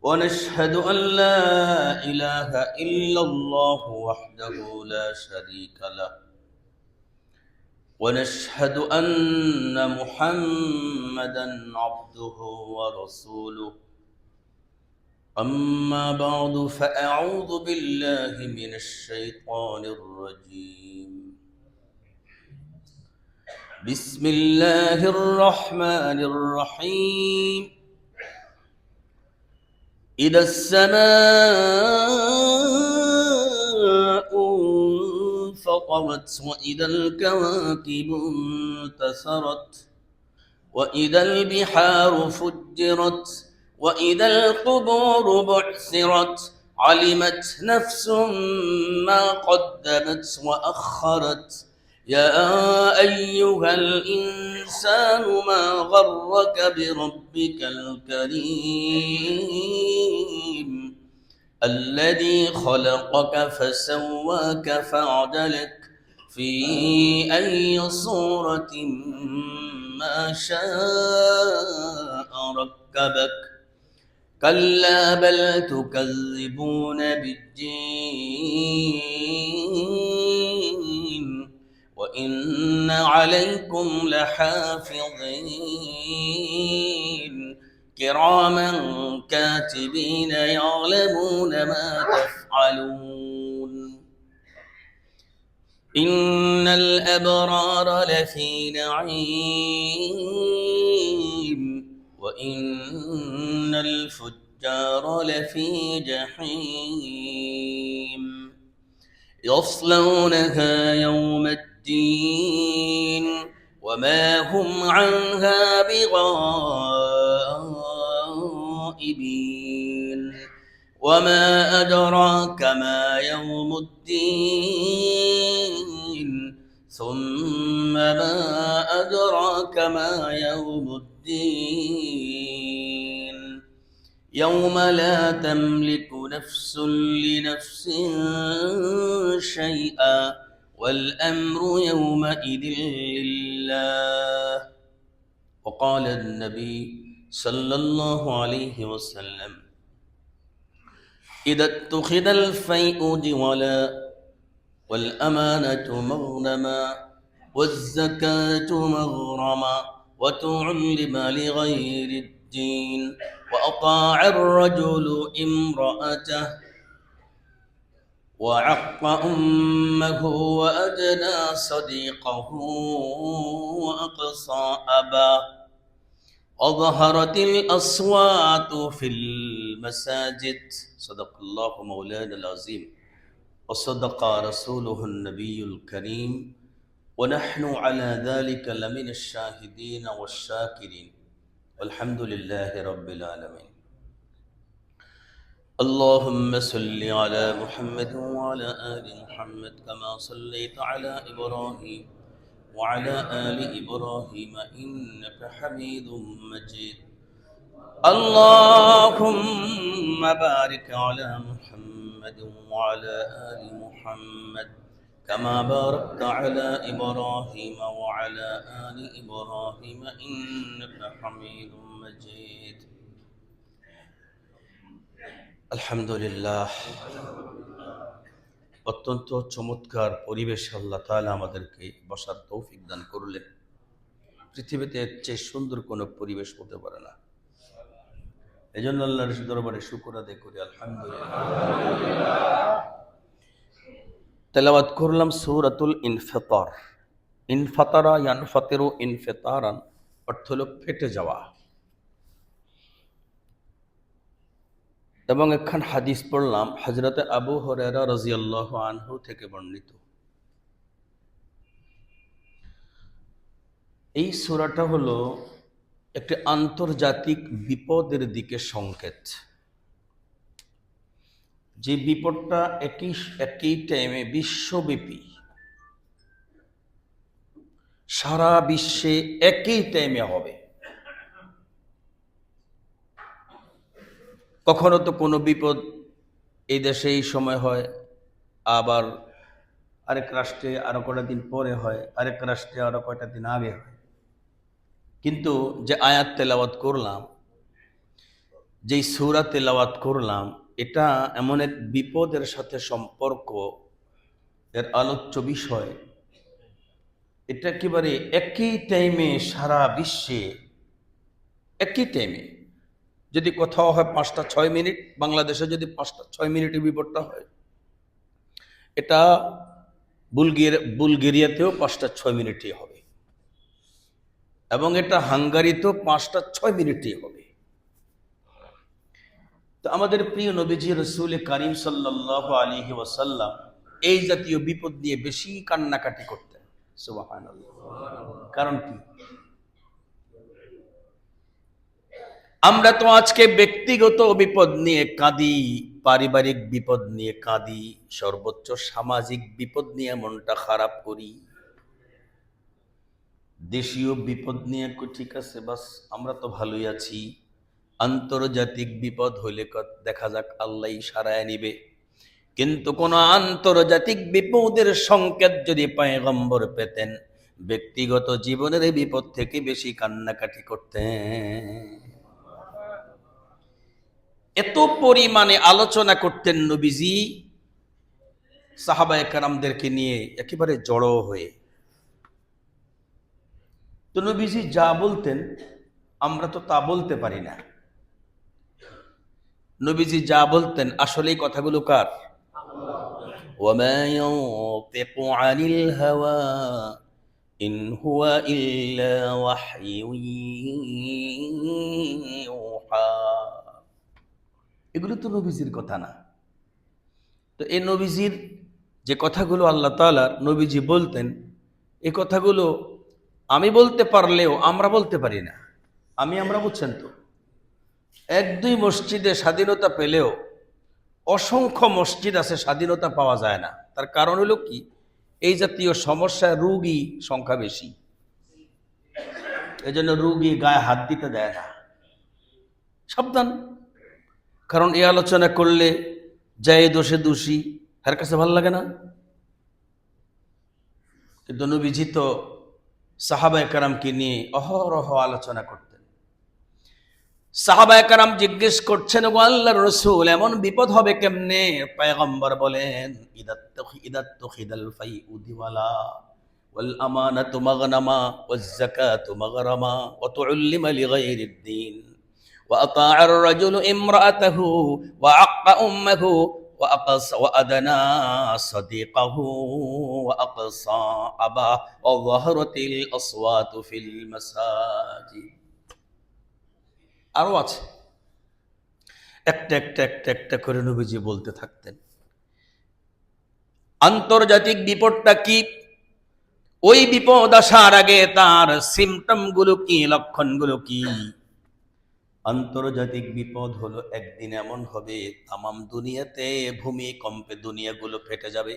ونشهد أن لا إله إلا الله وحده لا شريك له ونشهد أن محمدا عبده ورسوله أما بعد فأعوذ بالله من الشيطان الرجيم بسم الله الرحمن الرحيم إذا السماء انفطرت وإذا الكواكب انتثرت وإذا البحار فجرت وإذا القبور بعثرت علمت نفس ما قدمت وأخرت يا أيها الإنسان ما غرك بربك الكريم الذي خلقك فسواك فعدلك في أي صورة ما شاء ركبك كلا بل تكذبون بالدين وإن عليكم لحافظين كراما كاتبين يعلمون ما تفعلون إن الأبرار لفي نعيم وإن الفجار لفي جحيم يصلونها يوم الدين وما هم عنها بغائبين وما أدراك ما يوم الدين ثم ما أدراك ما يوم الدين يوم لا تملك نفس لنفس شيئا والأمر يومئذ لله وقال النبي صلى الله عليه وسلم إذا اتخذ الفيء دولا والأمانة مغنما والزكاة مغرما وتعلم لغير الدين وأطاع الرجل امرأته وعق أمه وأدنى صديقه وأقصى أباه وظهرت الأصوات في المساجد صدق الله مولانا العظيم وصدق رسوله النبي الكريم ونحن على ذلك لمن الشاهدين والشاكرين والحمد لله رب العالمين اللهم صل على محمد وعلى آل محمد كما صليت على إبراهيم وعلى آل إبراهيم إنك حميد مجيد اللهم بارك على محمد وعلى آل محمد كما باركت على إبراهيم وعلى آل إبراهيم إنك حميد مجيد আলহামদুলিল্লাহ অত্যন্ত চমৎকার পরিবেশে আল্লাহ তাআলা আমাদেরকে বসার তৌফিক দান করলেন। পৃথিবীতে এর চেয়ে সুন্দর কোনো পরিবেশ হতে পারে না। এজন্য আল্লাহর দরবারে শুকর আদায় করি আলহামদুলিল্লাহ। তেলাওয়াত করলাম সূরাতুল ইনফিতার। ইনফাতারা ইয়ানফাতিরু ইনফিতারান অর্থ হলো ফেটে যাওয়া। এবং একখান হাদিস পড়লাম হযরতে আবু হুরায়রা রাদিয়াল্লাহু আনহু থেকে বর্ণিত। এই সূরাটা হলো একটি আন্তর্জাতিক বিপদের দিকে সংকেত। যে বিপদটা একই টাইমে বিশ্বব্যাপী সারা বিশ্বে একই টাইমে হবে। কখনো তো কোনো বিপদ এই দেশে এই সময় হয়, আবার আরেক রাষ্ট্রে আরো কয়টা দিন পরে হয়, আরেক রাষ্ট্রে আরো কয়টা দিন আগে হয়। কিন্তু যে আয়াত তেলাওয়াত করলাম, যেই সূরা তেলাওয়াত করলাম, এটা এমন এক বিপদের সাথে সম্পর্ক, এর আলোচ্য বিষয়। এটা একেবারে একই টাইমে সারা বিশ্বে একই টাইমে যদি কোথাও হয় 5টা 6 মিনিট, বাংলাদেশে যদি 5টা 6 মিনিটে বিপদটা হয়, এটা বুলগেরিয়াতেও 5টা 6 মিনিটই হবে, এবং এটা হাঙ্গারিতেও 5টা 6 মিনিটই হবে। তো আমাদের প্রিয় নবীজি রাসূল কারীম সাল্লাল্লাহু আলাইহি ওয়াসাল্লাম এই জাতীয় বিপদ নিয়ে বেশি কান্নাকাটি করতেন। সুবহানাল্লাহ। কারণ কি? আমরা তো আজকে ব্যক্তিগত বিপদ নিয়ে কাঁদি, পারিবারিক বিপদ নিয়ে কাঁদি, সর্বোচ্চ সামাজিক বিপদ নিয়ে মনটা খারাপ করি, দেশীয় বিপদ নিয়ে ঠিক আছে বাস আমরা তো ভালোই আছি, আন্তর্জাতিক বিপদ হইলে দেখা যাক আল্লাহই সারায় নিবে। কিন্তু কোন আন্তর্জাতিক বিপদের সংকেত যদি পয়গম্বর পেতেন, ব্যক্তিগত জীবনের এই বিপদ থেকে বেশি কান্নাকাটি করতেন। এত পরিমাণে আলোচনা করতেন নবীজি সাহাবায়ে কেরামদেরকে নিয়ে একেবারে জড়ো হয়ে। তো নবীজি যা বলতেন আমরা তো তা বলতে পারি না। নবীজি যা বলতেন আসলে এই কথাগুলো কার? ওয়ামা ইয়ানতিকু আনিল হাওয়া ইন হুয়া ইল্লা ওয়াহয়ুন ইউহা। এগুলো তো নবীজির কথা না। তো এই নবীজির যে কথাগুলো আল্লাহ তাআলার নবীজি বলতেন, এই কথাগুলো আমি বলতে পারলেও আমরা বলতে পারি না। আমরা বুঝছেন তো, 1-2 মসজিদে স্বাধীনতা পেলেও অসংখ্য মসজিদ আছে স্বাধীনতা পাওয়া যায় না। তার কারণ হলো কি? এই জাতীয় সমস্যায় রোগী সংখ্যা বেশি, এজন্য রোগী গায়ে হাত দিতে দেয় না। সাবধান, কারণ এই আলোচনা করলে যায় দোষে দোষী, তার কাছে ভালো লাগে না। কিন্তু নবীজি তো সাহাবায়ে কেরামকে নিয়ে অহরহ আলোচনা করতেন। সাহাবায়ে কেরাম জিজ্ঞেস করছেন, ওগো আল্লাহর রাসূল এমন বিপদ হবে কেমনে? পয়গম্বর বলেন, ইদাত্তুখিদাল ফাইউ দিওয়ালা ওয়াল আমানাতু মাগনামা ওয়াজ যাকাতু মাগরামা ওয়া তুউল্লিমা লিগাইরিদ দ্বীন ওয়া আতাআর রাজুলু ইমরাআতাহু ওয়া আক্কা উম্মাহু ওয়া আকাস ওয়া আদনা সাদিকাহু ওয়া আকসা আবা ওয়া যাহরাতিল আসওয়াতু ফিল মাসাজিদ। আরো আছে, একটা একটা একটা একটা করে নবীজি বলতে থাকতেন। আন্তর্জাতিক বিপদটা কি? ওই বিপদ আসার আগে তার সিমটম গুলো কি, লক্ষণগুলো কি? আন্তর্জাতিক বিপদ হলো একদিন এমন হবে তামাম দুনিয়াতে ভূমিকম্পে দুনিয়াগুলো ফেটে যাবে,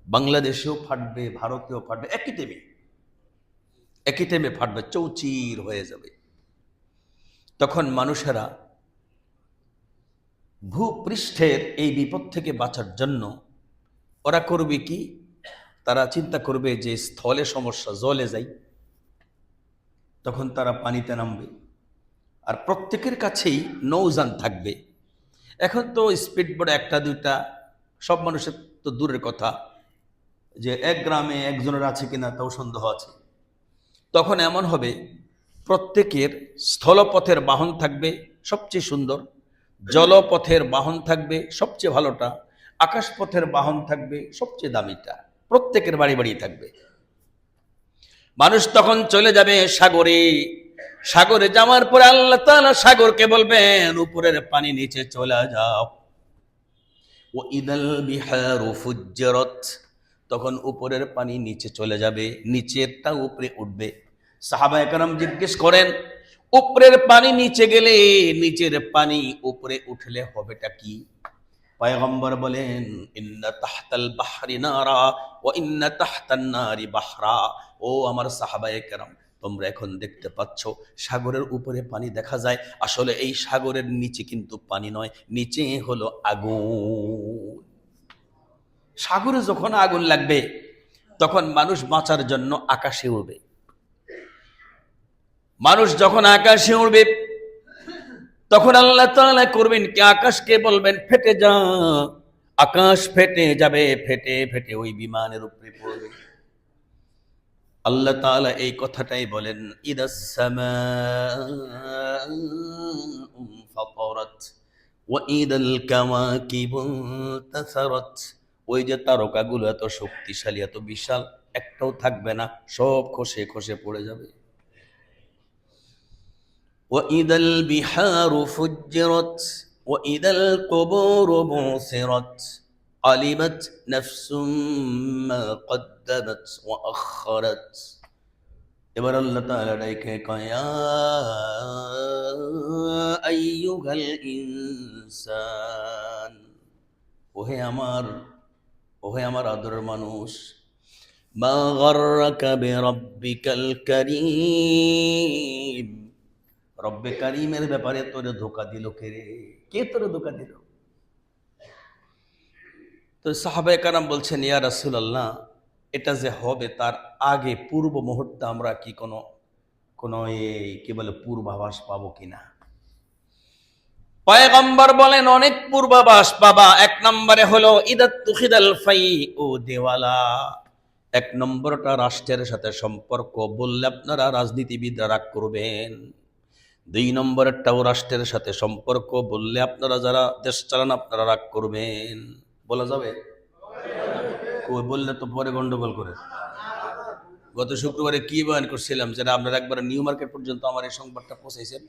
বাংলাদেশেও ফাটবে, ভারতেও ফাটবে, একই টাইমে ফাটবে, চৌচির হয়ে যাবে। তখন মানুষেরা ভূপৃষ্ঠের এই বিপদ থেকে বাঁচার জন্য ওরা করবে কি? তারা চিন্তা করবে যে স্থলে সমস্যা, জলে যাই। তখন তারা পানিতে নামবে, আর প্রত্যেকের কাছেই নৌযান থাকবে। এখন তো স্পিড বোট 1-2টা, সব মানুষের তো দূরের কথা, যে এক গ্রামে একজনের আছে কিনা তাও সন্দেহ আছে। তখন এমন হবে প্রত্যেকের স্থলপথের বাহন থাকবে সবচেয়ে সুন্দর, জলপথের বাহন থাকবে সবচেয়ে ভালোটা, আকাশপথের বাহন থাকবে সবচেয়ে দামিটা, প্রত্যেকের বাড়ি বাড়ি থাকবে। মানুষ তখন চলে যাবে সাগরে। সাগরে যাওয়ার পরে আল্লাহ তাআলা সাগরকে বলবেন উপরের পানি নিচে চলে যাও। ওয়া ইদাল বিহারু ফুজ্জিরাত, তখন উপরের পানি নিচে চলে যাবে, নিচেরটা উপরে উঠবে। সাহাবায়ে কেরাম জিজ্ঞেস করেন, উপরের পানি নিচে গেলে নিচের পানি উপরে উঠলে হবেটা কি? পয়গম্বর বলেন, ইন্না তাহতাল বাহরি নারা ওয়া ইন্না তাহতান নারি বাহরা। ও আমার সাহাবায়ে কেরাম, তোমরা এখন দেখতে পাচ্ছ সাগরের উপরে পানি দেখা যায়, আসলে এই সাগরের নিচে কিন্তু পানি নয়, নিচে হলো আগুন। সাগরে যখন আগুন লাগবে তখন মানুষ বাঁচার জন্য আকাশে উড়বে। মানুষ যখন আকাশে উড়বে তখন আল্লাহ তাআলা করবেন কি, আকাশকে বলবেন ফেটে যা। আকাশ ফেটে যাবে, ফেটে ফেটে ওই বিমানের উপরে পড়বে। আল্লাহ তাআলা এই কথাটাই বলেন, ইদাস সামাউ ফাতারাত ওয়া ইদাল কাওয়াকিবু ইনতাসারাত। ওই যে তারকাগুলো এত শক্তিশালী, এত বিশাল, একটাও থাকবে না, সব খসে খসে পড়ে যাবে। ওয়া ইদাল বিহারু ফুজ্জিরাত ওয়া ইদাল কুবুরু বুসিরাত আলিমাত নাফসুম মা কদ্দামাত ওয়া আখখারাত। এবার আল্লাহ তাআলা ডাইকে কয়, ইয়া আইয়ুহাল ইনসান, ওহে আমার আদরের মানুষ, মা গাররাকা বিরাব্বিকাল কারীম, রব্বে কারীমের ব্যাপারে তোরে ধোঁকা দিল কে রে? কে তোরে ধোঁকা দিল? তো সাহাবায়ে কেরাম বলছেন, ইয়া রাসূলুল্লাহ, এটা যে হবে তার আগে পূর্ব মুহূর্তে আমরা কি কোনো কোনো এই কি বলে পূর্বাভাস পাবো কিনা? পয়গম্বর বলেন, অনেক পূর্বাভাস পাবা। এক নম্বরে হলো ইদাত তুখিদাল ফাই ও দেওয়ালা। এক নম্বরটা রাষ্ট্রের সাথে সম্পর্ক, বললে আপনারা রাজনীতিবিদরা রাগ করবেন। দুই নম্বরেরটাও রাষ্ট্রের সাথে সম্পর্ক, বললে আপনারা যারা দেশ চালান আপনারা রাগ করবেন। বলা যাবে? ওই বললে তো পরে গন্ডগোল করে। গত শুক্রবারে কি বয়ান করছিলাম, যেটা আপনারা একবার নিউ মার্কেট পর্যন্ত আমার এই সংবাদটা পৌঁছাইছেন।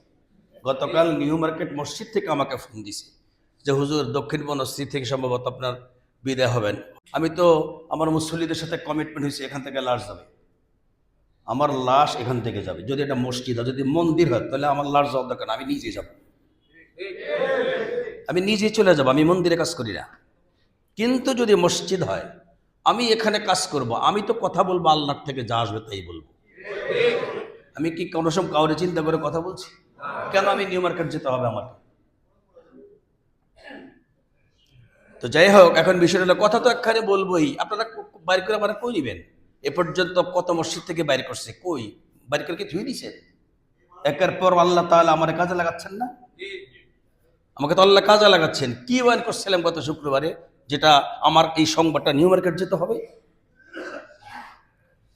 গতকাল নিউ মার্কেট মসজিদ থেকে আমাকে ফোন দিছে যে হুজুর, দক্ষিণ বনশ্রী থেকে সম্ভবত আপনার বিদায় হবেন। আমি তো আমার মুসল্লিদের সাথে কমিটমেন্ট হয়েছে, এখান থেকে লাশ যাবে, আমার লাশ এখান থেকে যাবে। যদি এটা মসজিদ হয়, যদি মন্দির হয়, তাহলে আমার লাশ যাওয়ার দরকার না, আমি নিজেই যাব, আমি নিজেই চলে যাব, আমি মন্দিরে কাজ করি না। কিন্তু যদি মসজিদ হয়, আমি এখানে কাজ করব, আমি তো কথা বলবো আল্লাহর থেকে যা আসবে তাই বলবো। আমি কি কোনো সময় কাউরে চিন্তা করে কথা বলছি? কেন আমি নিউ মার্কেট যেতে হবে আমার? তো যাই হোক, এখন বিষয়টা হলো, কথা তো একখানে বলবোই, আপনারা বাইর করে আমার কই নিবেন? এ পর্যন্ত কত মসজিদ থেকে বাইর করছে, কই বাইর করে কি ধুয়ে দিছেন? একের পর আল্লাহ তাআলা আমার কাজে লাগাচ্ছেন না? আমাকে তো আল্লাহ কাজে লাগাচ্ছেন। কি বয়ান করছিলাম গত শুক্রবারে, যেটা আমার এই সংবাদটা নিউ মার্কেট যেতে হবে?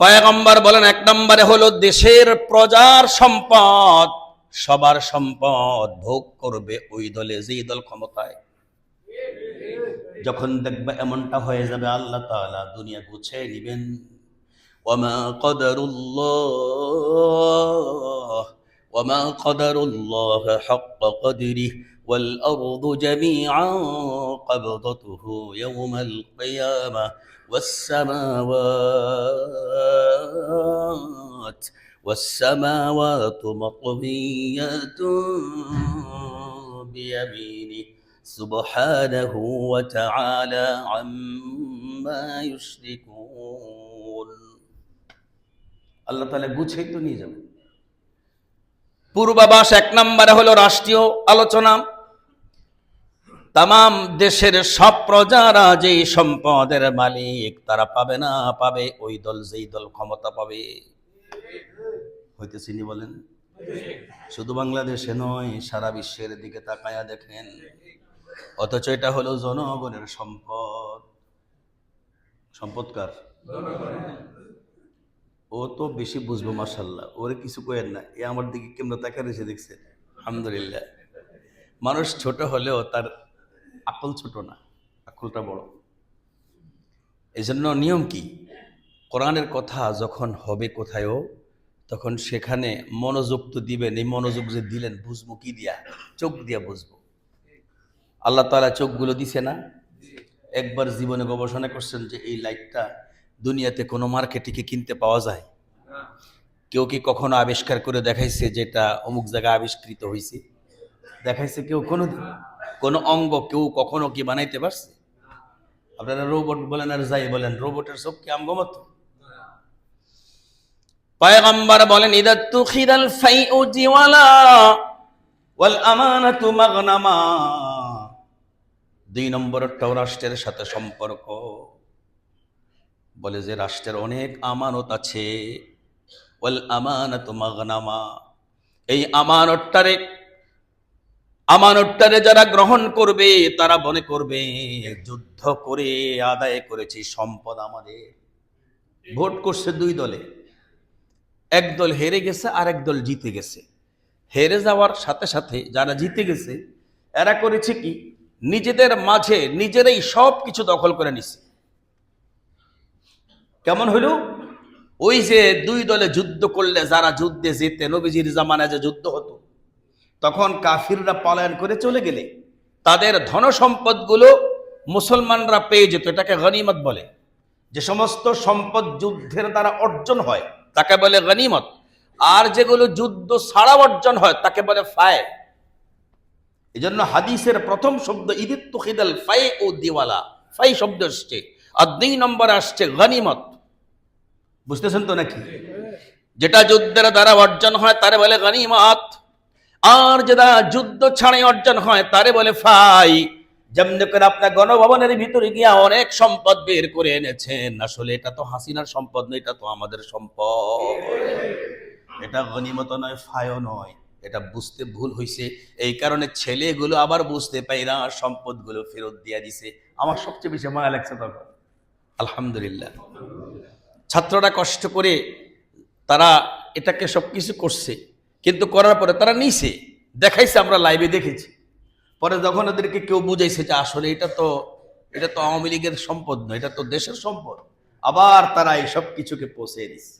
পয়গম্বর বলেন, এক নম্বরে হলো দেশের প্রজার সম্পদ, সবার সম্পদ ভোগ করবে ওই দলে যেই দল ক্ষমতায়। যখন দেখবে এমনটা হয়ে যাবে, আল্লাহ তাআলা দুনিয়া গুছিয়ে নেবেন। ওয়ামা কদারুল্লাহ ওয়ামা কদারুল্লাহ হাক্কা কদরিহি ওয়াল আরদু জামিআন কবদতুহু ইয়াওমাল কিয়ামাহ ওয়াস সামাওয়াতু মাতওইয়াতুন বিয়ামিনিহি সুবহানাহু ওয়া তাআলা আম্মা ইউশরিকুন। আল্লাহ তাআলা গুছিয়ে তো নিয়ে যাবেন। পূর্বাভাস এক নম্বরে হলো রাষ্ট্রীয় আলোচনা। তাম দেশের সব প্রজারা যেই সম্পদের মালিক, তারা পাবে না পাবে ওই দল যেই দল ক্ষমতা পাবে। হইতেছিনি বলেন? শুধু বাংলাদেশে নয়, সারা বিশ্বের দিকে তাকায়া দেখেন। অথচ এটা হলো জনগণের সম্পদ। সম্পদ কার? ও তো বেশি বুঝবো, মাশাআল্লাহ, ওরে কিছু কয়েন না। এ আমার দিকে কেমন তাকা রয়েছে দেখছেন? আলহামদুলিল্লাহ। মানুষ ছোট হলেও তার আকল ছোট না, আকলটা বড়। এই জন্য নিয়ম কি, কোরআনের কথা যখন হবে কোথায়ও, তখন সেখানে মনোযোগ তো দিবেন। এই মনোযোগ যে দিলেন, বুঝবো কি দিয়া? চোখ দিয়া বুঝবো। আল্লাহ তাআলা চোখগুলো দিছে না? একবার জীবনে গবেষণা করছেন যে এই লাইটটা দুনিয়াতে কোনো মার্কেটে কি কিনতে পাওয়া যায়? কেউ কি কখনো আবিষ্কার করে দেখাইছে যেটা অমুক জায়গায় আবিষ্কৃত হয়েছে? দেখাইছে কেউ কোনোদিন? কোনো অঙ্গ কেউ কখনো কি বানাইতে পারছে? আপনারা রোবট বলেন আর যাই বলেন, রোবটের চোখ কি আমগো মতো? পয়গম্বর বলেন, ইদা তুখিদাল ফাইউ জিওয়ালা ওয়াল আমানাতু মাগনামা। দুই নম্বরটাও রাষ্ট্রের সাথে সম্পর্ক, বলে যে রাষ্ট্রের অনেক আমানত আছে। ওয়াল আমানাতু মাগনামা, এই আমানতটারে আমানতটারে যারা গ্রহণ করবে তারা মনে করবে যুদ্ধ করে আদায় করেছি সম্পদ আমাদের। ভোট করছে দুই দলে, এক দল হেরে গেছে আর এক দল জিতে গেছে। হেরে যাওয়ার সাথে সাথে যারা জিতে গেছে এরা করেছে কি, নিজেদের মাঝে নিজেরাই সব কিছু দখল করে নিছে। কেমন হইল? ওই যে দুই দলে যুদ্ধ করলে যারা যুদ্ধে যেতে, নবীজির জামানায় যে যুদ্ধ হতো, তখন কাফিররা পলায়ন করে চলে গেলে তাদের ধন সম্পদগুলো মুসলমানরা পেয়ে যেত। এটাকে গনিমত বলে। যে সমস্ত সম্পদ যুদ্ধের দ্বারা অর্জন হয় তাকে বলে গনিমত, আর যেগুলো যুদ্ধ ছাড়া অর্জন হয় তাকে বলে ফায়। এই জন্য হাদিসের প্রথম শব্দ ইদিত খিদাল ফাই ও দিওয়ালা, ফাই শব্দ আসছে, আর 2 নম্বরে আসছে গনিমত। বুঝতেছেন তো নাকি? যেটা যুদ্ধের দ্বারা অর্জন হয় তারে বলে গনিমত, আর যেটা যুদ্ধ ছাড়াই অর্জন হয় তারে বলে ফাই। যেমনি করে আপনার গণভবনের ভিতরে গিয়া অনেক সম্পদ বের করে এনেছেন, আসলে এটা তো হাসিনার সম্পদ নয়, এটা তো আমাদের সম্পদ। এটা গনিমত নয়, ফায়ও নয়। এটা বুঝতে ভুল হয়েছে, এই কারণে ছেলেগুলো আবার বুঝতে পাইরা সম্পদগুলো ফেরত দিয়া দিছে। আমার সবচেয়ে বেশি মায়া লাগছে তখন, আলহামদুলিল্লাহ। ছাত্ররা কষ্ট করে তারা এটাকে সবকিছু করছে, কিন্তু করার পরে তারা নিছে, দেখাইছে, আমরা লাইভে দেখেছি। পরে যখন ওদেরকে কেউ বুঝাইছে যে আসলে এটা তো আওয়ামী লীগের সম্পদ নয়, এটা তো দেশের সম্পদ, আবার তারা এই সব কিছুকে পৌঁছে দিচ্ছে।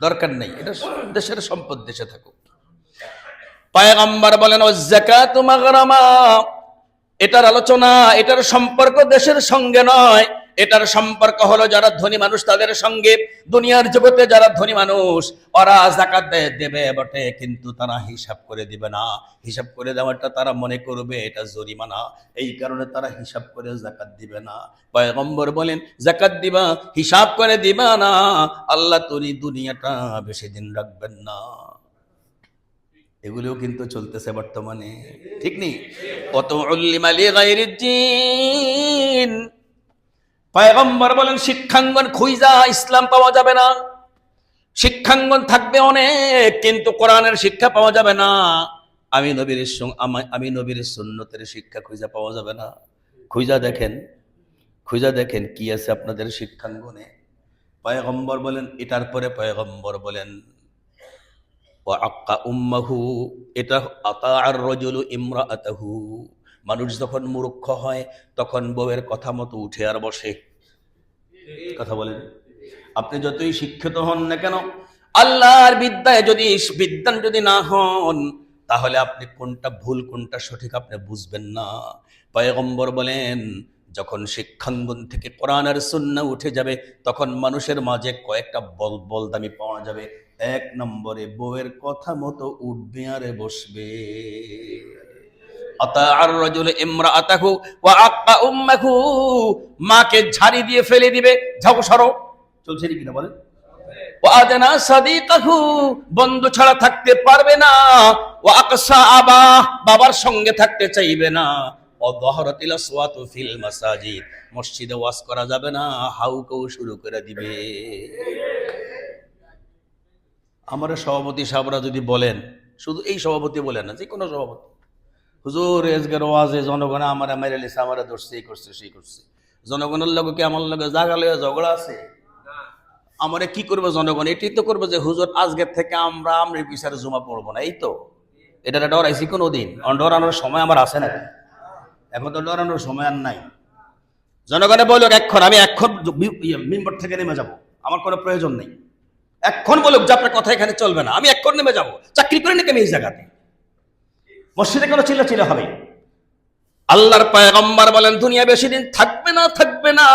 দরকার নেই, এটা দেশের সম্পদ, দেশে থাকুক। পয়গম্বর বলেন ও যাকাতু মাগরামা, এটার আলোচনা, এটার সম্পর্ক দেশের সঙ্গে নয়, এটার সম্পর্ক হলো যারা ধনী মানুষ তাদের সঙ্গে। দুনিয়ার জগতে যারা ধনী মানুষ ওরা যাকাত দেবে বটে, কিন্তু তারা হিসাব করে দিবে না। হিসাব করে দেওয়াটা তারা মনে করবে এটা জরিমানা, এই কারণে তারা হিসাব করে যাকাত দিবে না। পয়গম্বর বলেন যাকাত দিবা, হিসাব করে দিবা না, আল্লাহ তুমি দুনিয়াটা বেশি দিন রাখবেন না। এগুলোও কিন্তু চলতেছে বর্তমানে, ঠিক নেই? কত উল্লিমা লিগাইরিদ দ্বীন, পয়গম্বর বলেন শিক্ষাঙ্গন খুঁজা ইসলাম পাওয়া যাবে না। শিক্ষাঙ্গন থাকবে অনেক, কিন্তু কোরআনের শিক্ষা পাওয়া যাবে না। আমি নবীর সুন্নতের শিক্ষা খুঁজা পাওয়া যাবে না। খুঁজা দেখেন কি আছে আপনাদের শিক্ষাঙ্গনে। পয়গম্বর বলেন, এটার পরে পয়গম্বর বলেন এটা আতাআর রাজুলু ইমরাআতাহু, মানুষ যখন মূর্খ হয় তখন বউয়ের কথা মতো উঠে আর বসে। কথা বলেন, আপনি যতই শিক্ষিত হন না কেন, আল্লাহর বিদ্যায় বিদ্বান যদি না হন, তাহলে আপনি কোনটা ভুল কোনটা সঠিক আপনি বুঝবেন না। পয়গম্বর বলেন যখন শিক্ষাঙ্গন থেকে কোরআন আর সুন্নাহ উঠে যাবে, তখন মানুষের মাঝে কয়েকটা বল দামি পাওয়া যাবে। 1 নম্বরে বউয়ের কথা মতো উঠবে আর বসবে। আতাআর রাজুল ইমরাআতাহু ওয়া আক্কা উম্মাহু, মাকে ঝাড়ি দিয়ে ফেলে দিবে, যাও সরো। চলছে কিনা বলেন? ওয়া আদনা সাদিকাহু, বন্ধু ছাড়া থাকতে পারবে না। ওয়া আকসা আবা, বাবার সঙ্গে থাকতে চাইবে না। ওয়া যাহরাতিল আসওয়াতু ফিল মাসাজিদ, মসজিদে ওয়াজ করা যাবে না, হাউকাউ শুরু করে দিবে। আমার সভাপতি সাহেবরা যদি বলেন, শুধু এই সভাপতি বলেন না, যে কোনো সভাপতি, হুজুর এজগার ওয়াজে জনগণ আমার মেরে লিছে, আমার ধরছে, এই করছে সেই করছে, জনগণের লগে কি আমার লগে জাগা লইয়া ঝগড়া আছে? আমারে কি করবে জনগণ? এটাই তো করবে যে হুজুর আজকের থেকে আমরা বিচারে জমা পড়বো না। এই তো, এটা ডরাইছি কোনো দিন? ডরানোর সময় আমার আছে না? এখন তো ডরানোর সময় আর নাই। জনগণে বলুক এক্ষণ, আমি এক্ষণ মিম্বর থেকে নেমে যাব, আমার কোনো প্রয়োজন নেই। এক্ষণ বলুক যে আপনার কথা এখানে চলবে না, আমি এক্ষণ নেমে যাব, চাকরি করে নাকি আমি এই জায়গাতে। মসজিদে কোনো চিল্লা হবে। আল্লাহর পয়গম্বর বলেন দুনিয়া বেশি দিন থাকবে না।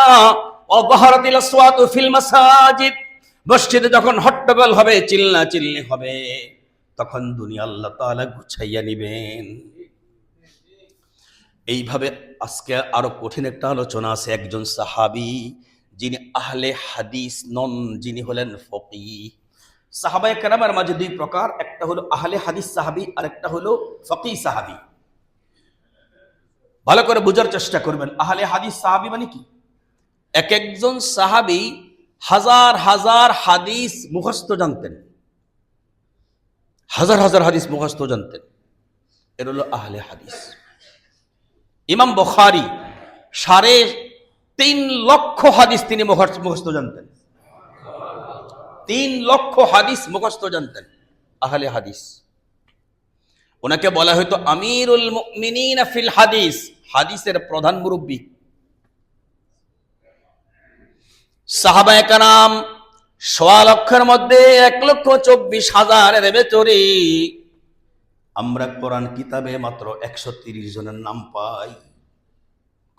ওয়াযাহরাতিল আসওয়াতু ফিল মাসাজিদ, মসজিদে যখন হট্টগোল হবে, চিল্লাচিল্লি হবে, তখন দুনিয়া আল্লাহ তাআলা গুছাইয়া নিবেন। এইভাবে আজকে আরো কঠিন একটা আলোচনা আছে। একজন সাহাবী যিনি আহলে হাদিস নন, যিনি হলেন ফকিহ। সাহাবায়ে কেরামের মাঝে 2 প্রকার, একটা হলো আহলে হাদিস সাহাবী আর একটা হলো ফকিহ সাহাবী। ভালো করে বোঝার চেষ্টা করবেন। আহলে হাদিস সাহাবী মানে কি? একজন সাহাবী হাজার হাজার হাদিস মুখস্থ জানতেন, হাজার হাজার হাদিস মুখস্থ জানতেন। এর হলো আহলে হাদিস। ইমাম বুখারী 3.5 লক্ষ হাদিস তিনি মুখস্থ জানতেন। 3 লক্ষ হাদিস মুখস্থ জানতেন, আহলে হাদিস। ওনাকে বলা হয়তো আমিরুল মুমিনিন ফিল হাদিস, হাদিসের প্রধান মুরব্বী। সাহাবায়ে কেরাম 1.25 লক্ষের মধ্যে 1,24,000 ভেতরে আমরা কোরআন কিতাবে মাত্র 130 জনের নাম পাই।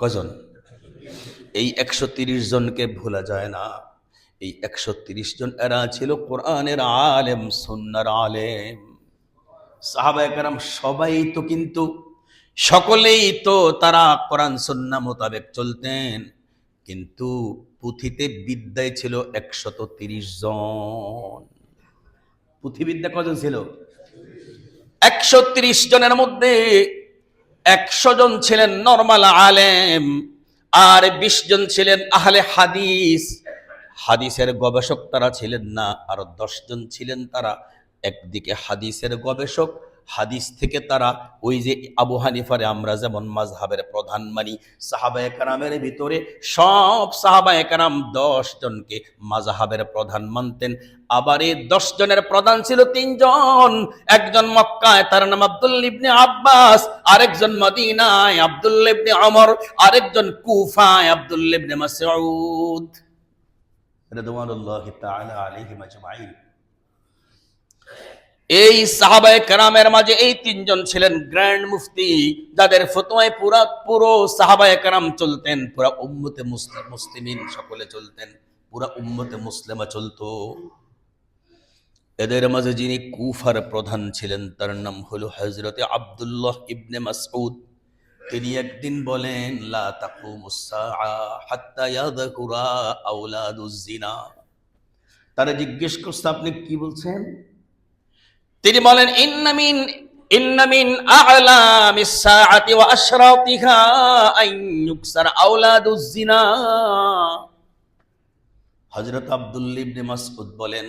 কজন? এই 130 জনকে ভোলা যায় না। এই 130 জন এরা ছিল কোরআনের আলেম, সুন্নাহর আলেম। সাহাবায়ে কেরাম সবাই তো কিন্তু সকলেই তো তারা কোরআন সুন্নাহ মোতাবেক চলতেন, কিন্তু পুঁথিতে বিদ্যায় ছিল 130 জন। পুঁথিবিদ্যা কজন ছিল? 130 জনের মধ্যে 100 জন ছিলেন নরমাল আলেম, আর 20 জন ছিলেন আহলে হাদিস। হাদিসের গবেষক তারা ছিলেন না। আর 10 জন ছিলেন তারা একদিকে হাদিসের গবেষক, হাদিস থেকে তারা ওই যে আবু হানিফারে আমরা যেমন মাযহাবের প্রধান মানি, সাহাবায়ে কেরামের ভিতরে সব সাহাবায়ে কেরাম 10 জনকে মাযহাবের প্রধান মানতেন। আবার এই 10 জনের প্রধান ছিল 3 জন। একজন মক্কায়, তার নাম আব্দুল্লাহ ইবনে আব্বাস, আরেকজন মদিনায় আব্দুল্লাহ ইবনে ওমর, আরেকজন কুফায় আব্দুল্লাহ ইবনে মাসউদ রাদিয়াল্লাহু তাআলা আলাইহিম আজমাইন। এই সাহাবায়ে কেরামের মাঝে এই 3 জন ছিলেন গ্র্যান্ড মুফতি, যাদের ফতোয়ায় পুরো সাহাবায়ে কেরাম চলতেন, পুরা উম্মতে মুসলিমিন সকলে চলতেন, পুরা উম্মতে মুসলিমা চলতো। এদের মাঝে যিনি কুফার প্রধান ছিলেন তার নাম হলো হযরতে আব্দুল্লাহ ইবনে মাসউদ। তিনি একদিন বলেন, লা তাকুমুস সাআ হাত্তা ইয়াযকুরা আওলাদুজ জিনা। তারা জিজ্ঞেস করছে, আপনি কি বলছেন? তিনি বলেন, ইন্না মিন আ'লামিস সাআতি ওয়া আশরাতিহা আন ইউকসারা আওলাদুজ জিনা। হযরত আব্দুল্লাহ ইবনে মাসউদ বলেন,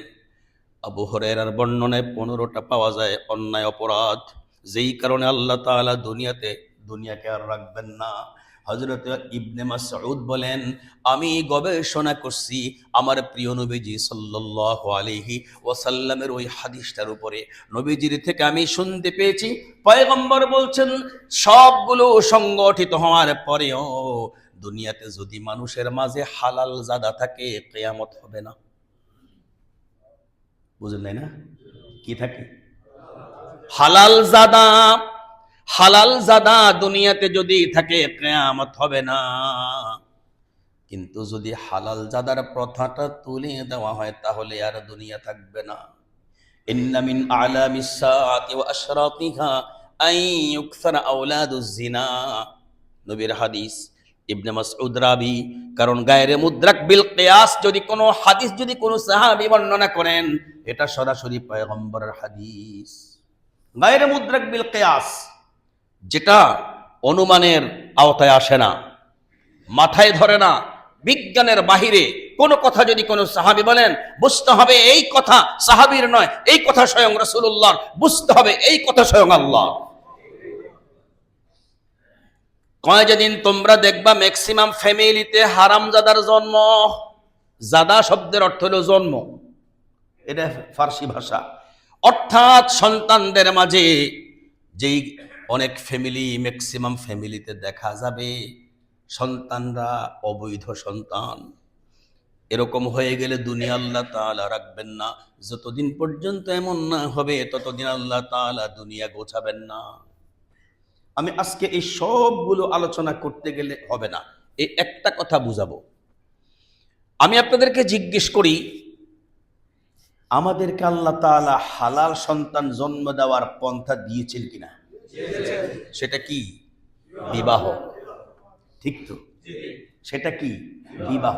আবু হুরায়রার বর্ণনায় 15টা পাওয়া যায় অন্যায় অপরাধ, যেই কারণে আল্লাহ তাআলা দুনিয়াকে আর রাখবেন না। হযরত ইবনে মাসউদ বলেন, আমি গবেষণা করছি আমার প্রিয় নবীজি সাল্লাল্লাহু আলাইহি ওয়াসাল্লামের ওই হাদিসটার উপরে। নবীজির থেকে আমি শুনতে পেয়েছি, পয়গম্বর বলছেন, সবগুলো সংগঠিত হওয়ার পরেও দুনিয়াতে যদি মানুষের মাঝে হালাল জাদা থাকে, কিয়ামত হবে না। বুঝেন নাই না? কি থাকে? হালাল জাদা দুনিয়াতে যদি থাকে, কিয়ামত হবে না। কিন্তু যদি হালাল জাদার প্রথাটা তুলে দেওয়া হয়, তাহলে আর দুনিয়া থাকবে না। ইন্না মিন আলামিস সাআতি ওয়া আশরাতিহা আন ইউকসারা আওলাদুজ জিনা, নবীর হাদিস, ইবনে মাসউদ রাবি। কারণ গায়রে মুদ্রাক বিল কিয়াস, যদি কোনো হাদিস যদি কোনো সাহাবী বর্ণনা করেন, এটা সরাসরি পয়গম্বরের হাদিস। গায়রে মুদ্রাক বিল কিয়াস, যেটা অনুমানের আওতায় আসে না, মাথায় ধরে না, বিজ্ঞানের বাহিরে কোন কথা যদি কোনো সাহাবী বলেন, বুঝতে হবে এই কথা সাহাবীর নয়, এই কথা স্বয়ং রাসূলুল্লাহর, বুঝতে হবে এই কথা স্বয়ং আল্লাহ। যেদিন তোমরা দেখবা ম্যাক্সিমাম ফ্যামিলিতে হারামজাদার জন্ম। জাদা শব্দের অর্থ হলো জন্ম, এটা ফার্সি ভাষা। অর্থাৎ সন্তানদের মাঝে যেই অনেক ফ্যামিলি, ম্যাক্সিমাম ফ্যামিলিতে দেখা যাবে সন্তানরা অবৈধ সন্তান। এরকম হয়ে গেলে দুনিয়া আল্লাহ তাআলা রাখবেন না। যতদিন পর্যন্ত এমন না হবে, ততদিন আল্লাহ তাআলা দুনিয়া গোছাবেন না। আমি আজকে এই সবগুলো আলোচনা করতে গেলে হবে না, এই একটা কথা বুঝাবো। আমি আপনাদেরকে জিজ্ঞেস করি, আমাদেরকে আল্লাহ তাআলা হালাল সন্তান জন্ম দেওয়ার পন্থা দিয়েছেন কিনা? সেটা কি? বিবাহ। ঠিক তো? সেটা কি? বিবাহ।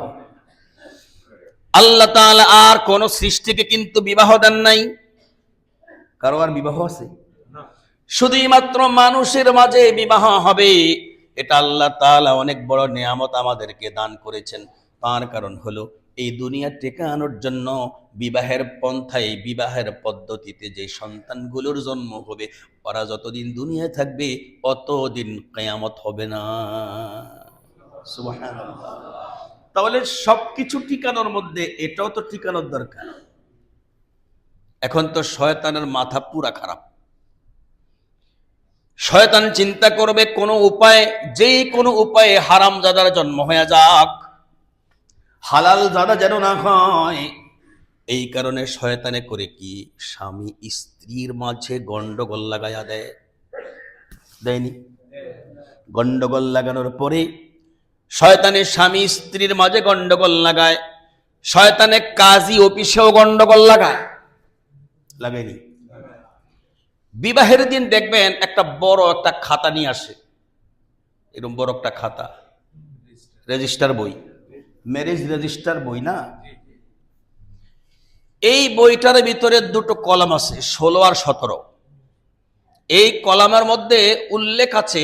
আল্লাহ তাআলা আর কোন সৃষ্টিকে কিন্তু বিবাহ দেন নাই। কারো আর বিবাহ আছে? শুধুই মাত্র মানুষের মাঝে বিবাহ হবে। এটা আল্লাহ তাআলা অনেক বড় নিয়ামত আমাদেরকে দান করেছেন। তার কারণ হলো এই দুনিয়া টেকানোর জন্য বিবাহের পন্থায়, বিবাহের পদ্ধতিতে যে সন্তানগুলোর জন্ম হবে, ওরা যতদিন দুনিয়ায় থাকবে অতদিন কিয়ামত হবে না। সুবহানাল্লাহ। তাহলে সবকিছু টিকানোর মধ্যে এটাও তো টিকানোর দরকার। এখন তো শয়তানের মাথা পুরা খারাপ। শয়তান চিন্তা করবে কোনো উপায়ে, যেই কোনো উপায়ে হারামজাদার জন্ম হয়ে যাক, হালাল জাদা যেন না হয়। এই কারণে শয়তানে করে কি, স্বামী স্ত্রীর মাঝে গন্ডগোল লাগাইয়া দেয়নি? গন্ডগোল লাগানোর পরে শয়তানের স্বামী স্ত্রীর মাঝে গন্ডগোল লাগায়, শয়তানে কাজী অফিসেও গন্ডগোল লাগায়নি? বিবাহের দিন দেখবেন একটা বড় একটা খাতা নিয়ে আসে, এরকম বড় একটা খাতা, রেজিস্টার বই, ম্যারেজ রেজিস্টার বই না? এই বইটার ভিতরে দুটো কলাম আছে, 16 আর 17। এই কলামের মধ্যে উল্লেখ আছে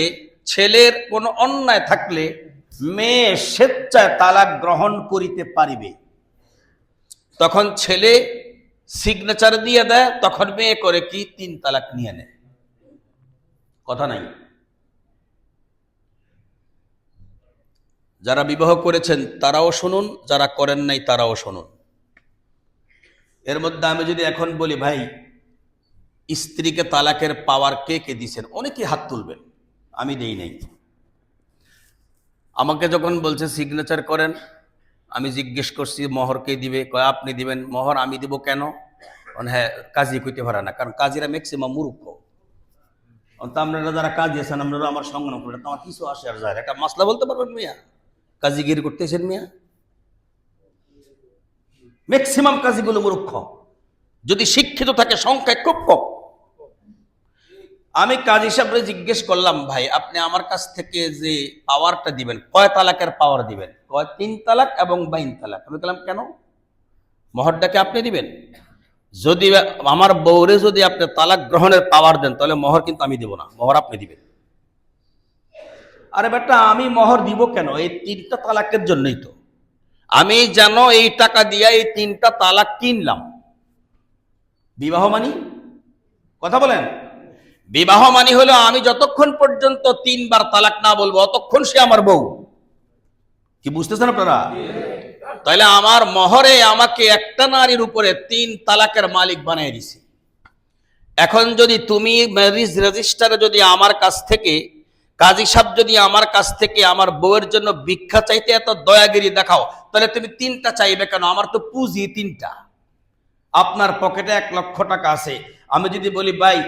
ছেলের কোনো অন্যায় থাকলে মেয়ে স্বেচ্ছায় তালাক গ্রহণ করিতে পারিবে। তখন ছেলে সিগনেচার দিয়ে দেয়, তখন মেয়ে করে কি 3 তালাক নিয়ে নেয়। কথা নাই? যারা বিবাহ করেছেন তারাও শুনুন, যারা করেন নাই তারাও শুনুন। এর মধ্যে আমি যদি এখন বলি ভাই স্ত্রীকে তালাকের পাওয়ার কে কে দিয়েছেন, অনেকে হাত তুলবেন, আমি দেই নাই। আমাকে যখন বলছে সিগনেচার করেন, আমি জিজ্ঞেস করছি মোহর কে দিবে, কয় আপনি দিবেন। মোহর আমি দিব কেন? হ্যাঁ, কাজী কইতে পারে না, কারণ কাজীরা ম্যাক্সিমাম মূর্খ। তো আপনারা যারা কাজী আছেন, আপনারা আমার সংগ্রাম করে, আমার কিছু আসে আর যায়, একটা মাসলা বলতে পারবেন মিয়া? কাজীগিরি করতেছেন মিয়া? ম্যাক্সিমাম কাজীগুলো মূর্খ, যদি শিক্ষিত থাকে সংখ্যায় খুব কম। আমি কাজী সাহেবরে জিজ্ঞেস করলাম, ভাই আপনি আমার কাছ থেকে যে পাওয়ারটা দিবেন, কয় তালাকের পাওয়ার দিবেন? কয় 3 তালাক এবং 22 তালাক। আমি বললাম কেন? মোহরটাকে আপনি দিবেন? যদি আমার বউরে যদি আপনি তালাক গ্রহণের পাওয়ার দেন, তাহলে মোহর কিন্তু আমি দিব না, মোহর আপনি দিবেন। আরে বেটা, আমি মোহর দিব কেন? এই 3টা তালাকের জন্যই তো। আমি যেন এই টাকা দিয়ে এই 3টা তালাক কিনলাম। বিবাহ মানি, কথা বলেন, বিবাহ মানি হলো আমি যতক্ষণ পর্যন্ত 3 বার তালাক না বলবো অতক্ষণ সে আমার বউ। কি বুঝতেছেন আপনারা? তাহলে আমার মোহরে আমাকে একটা নারীর উপরে 3 তালাকের মালিক বানিয়ে দিছে। এখন যদি তুমি ম্যারেজ রেজিস্টারে যদি আমার কাছ থেকে, কাজী সাহেব যদি আমার কাছ থেকে আমার বউয়ের জন্য ভিক্ষা চাইতে এত দয়াগিরি দেখাও, তাহলে তুমি 3টা চাইবে কেন? আমার তো পুঁজি 3টা। আপনার পকেটে 1 লক্ষ টাকা আছে, আমি যদি বলি ভাই